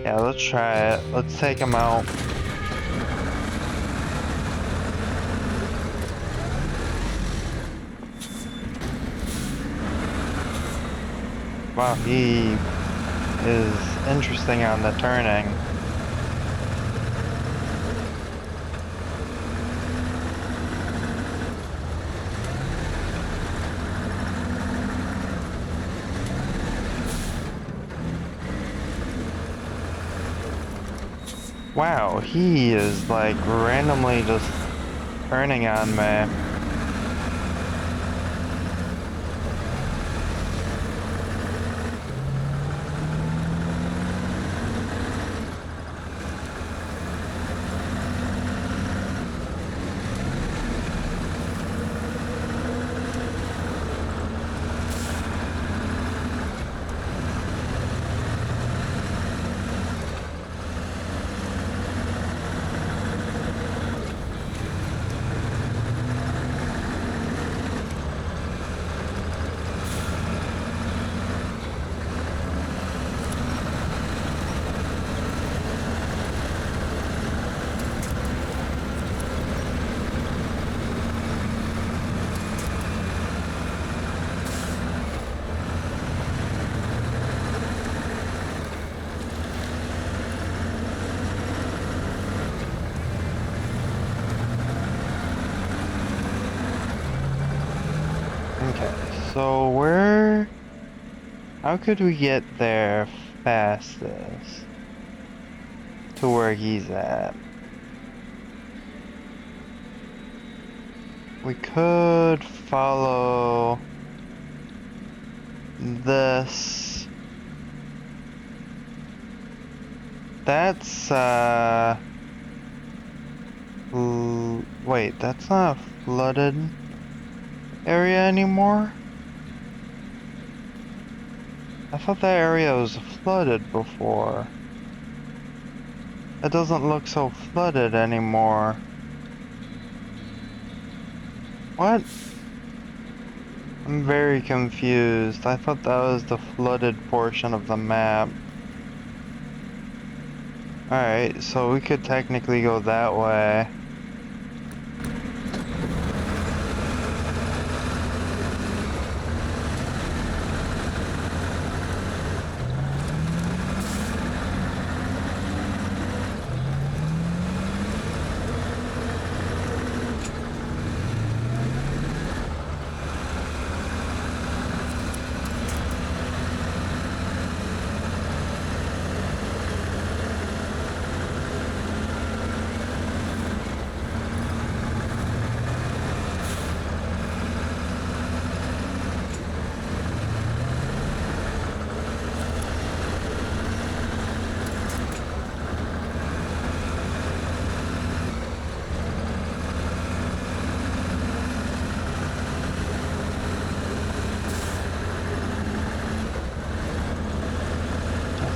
Yeah, let's try it. Let's take him out. Wow, he is interesting on the turning. Wow, he is like randomly just turning on me. So how could we get there fastest to where he's at? We could follow this. That's, wait, that's not a flooded area anymore? I thought that area was flooded before. It doesn't look so flooded anymore. What? I'm very confused. I thought that was the flooded portion of the map. Alright, so we could technically go that way.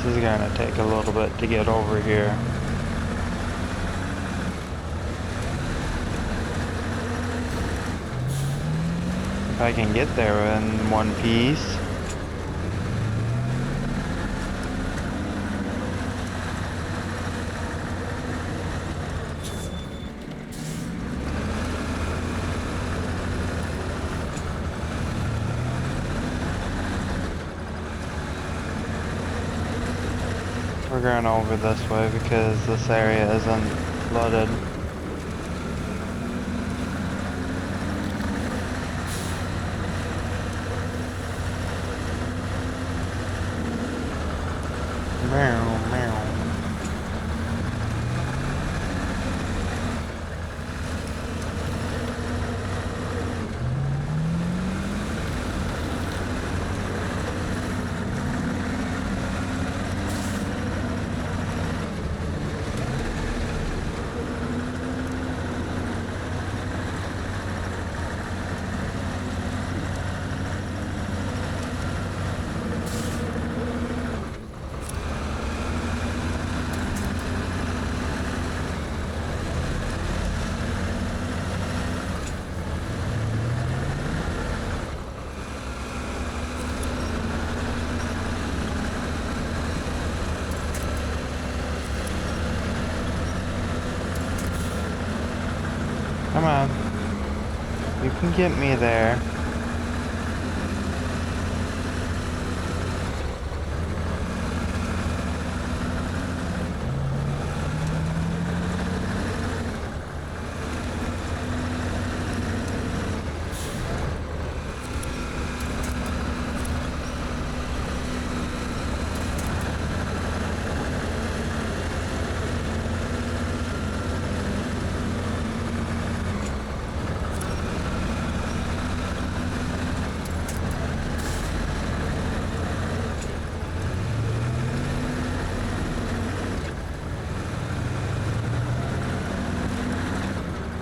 This is gonna take a little bit to get over here. If I can get there in one piece. We're going over this way because this area isn't flooded. Meow, meow. Come on. You can get me there.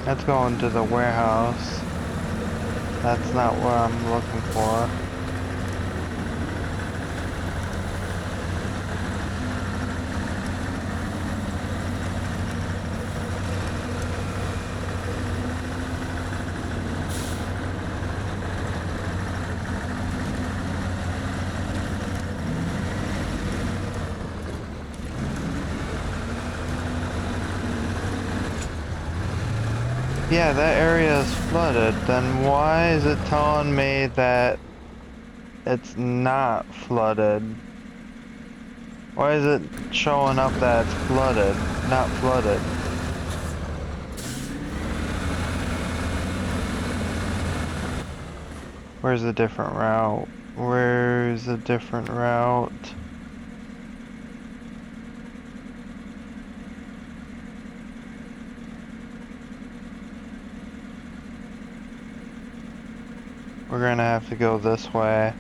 Let's go into the warehouse. That's not what I'm looking for. Yeah, that area is flooded. Then why is it telling me that it's not flooded? Why is it showing up that it's flooded, not flooded? Where's a different route? Where's a different route? We're gonna have to go this way.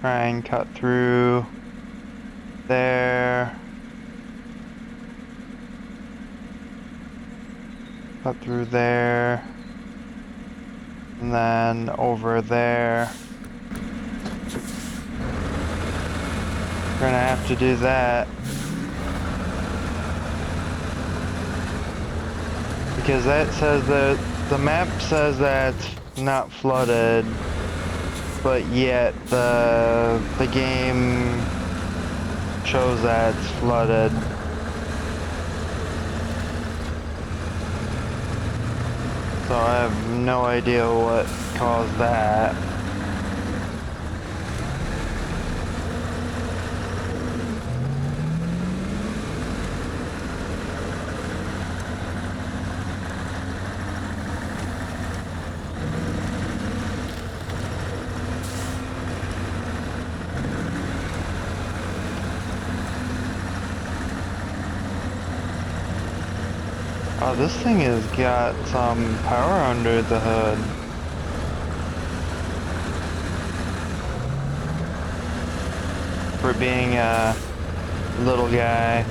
Try and cut through there. Cut through there. And then over there. We're gonna have to do that. Because that says that the map says that's not flooded, but yet the game shows that it's flooded. So I have no idea what caused that. Oh, this thing has got some power under the hood. For being a little guy.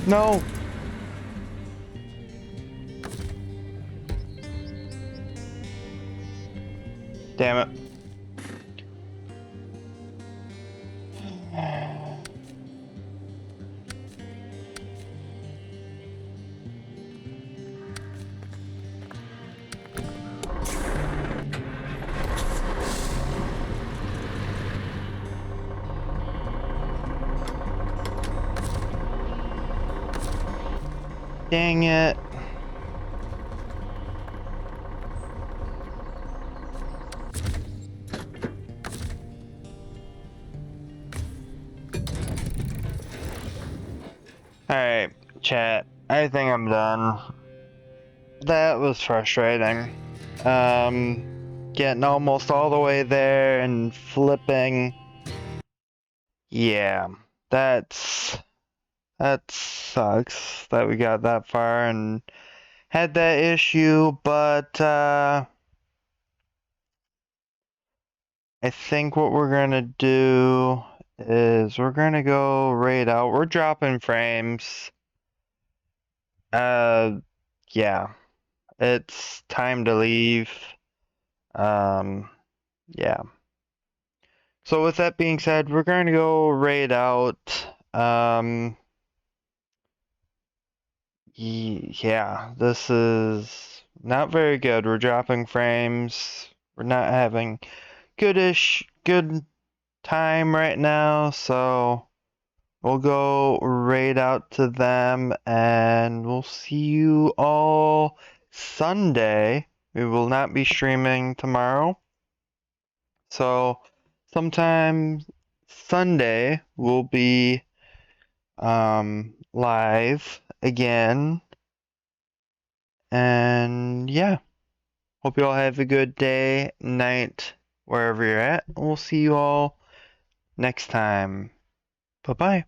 No! Damn it. Dang it. Alright, chat. I think I'm done. That was frustrating. Getting almost all the way there and flipping. Yeah, that sucks that we got that far and had that issue, but I think what we're gonna do is we're gonna go raid out. We're dropping frames. Yeah, it's time to leave. Yeah. So with that being said, we're gonna go raid out. Yeah, this is not very good. We're dropping frames. We're not having good time right now, so we'll go raid out to them and we'll see you all Sunday. We will not be streaming tomorrow. So sometime Sunday we'll be live again. And yeah, hope you all have a good day, night, wherever you're at. We'll see you all next time. Bye-bye.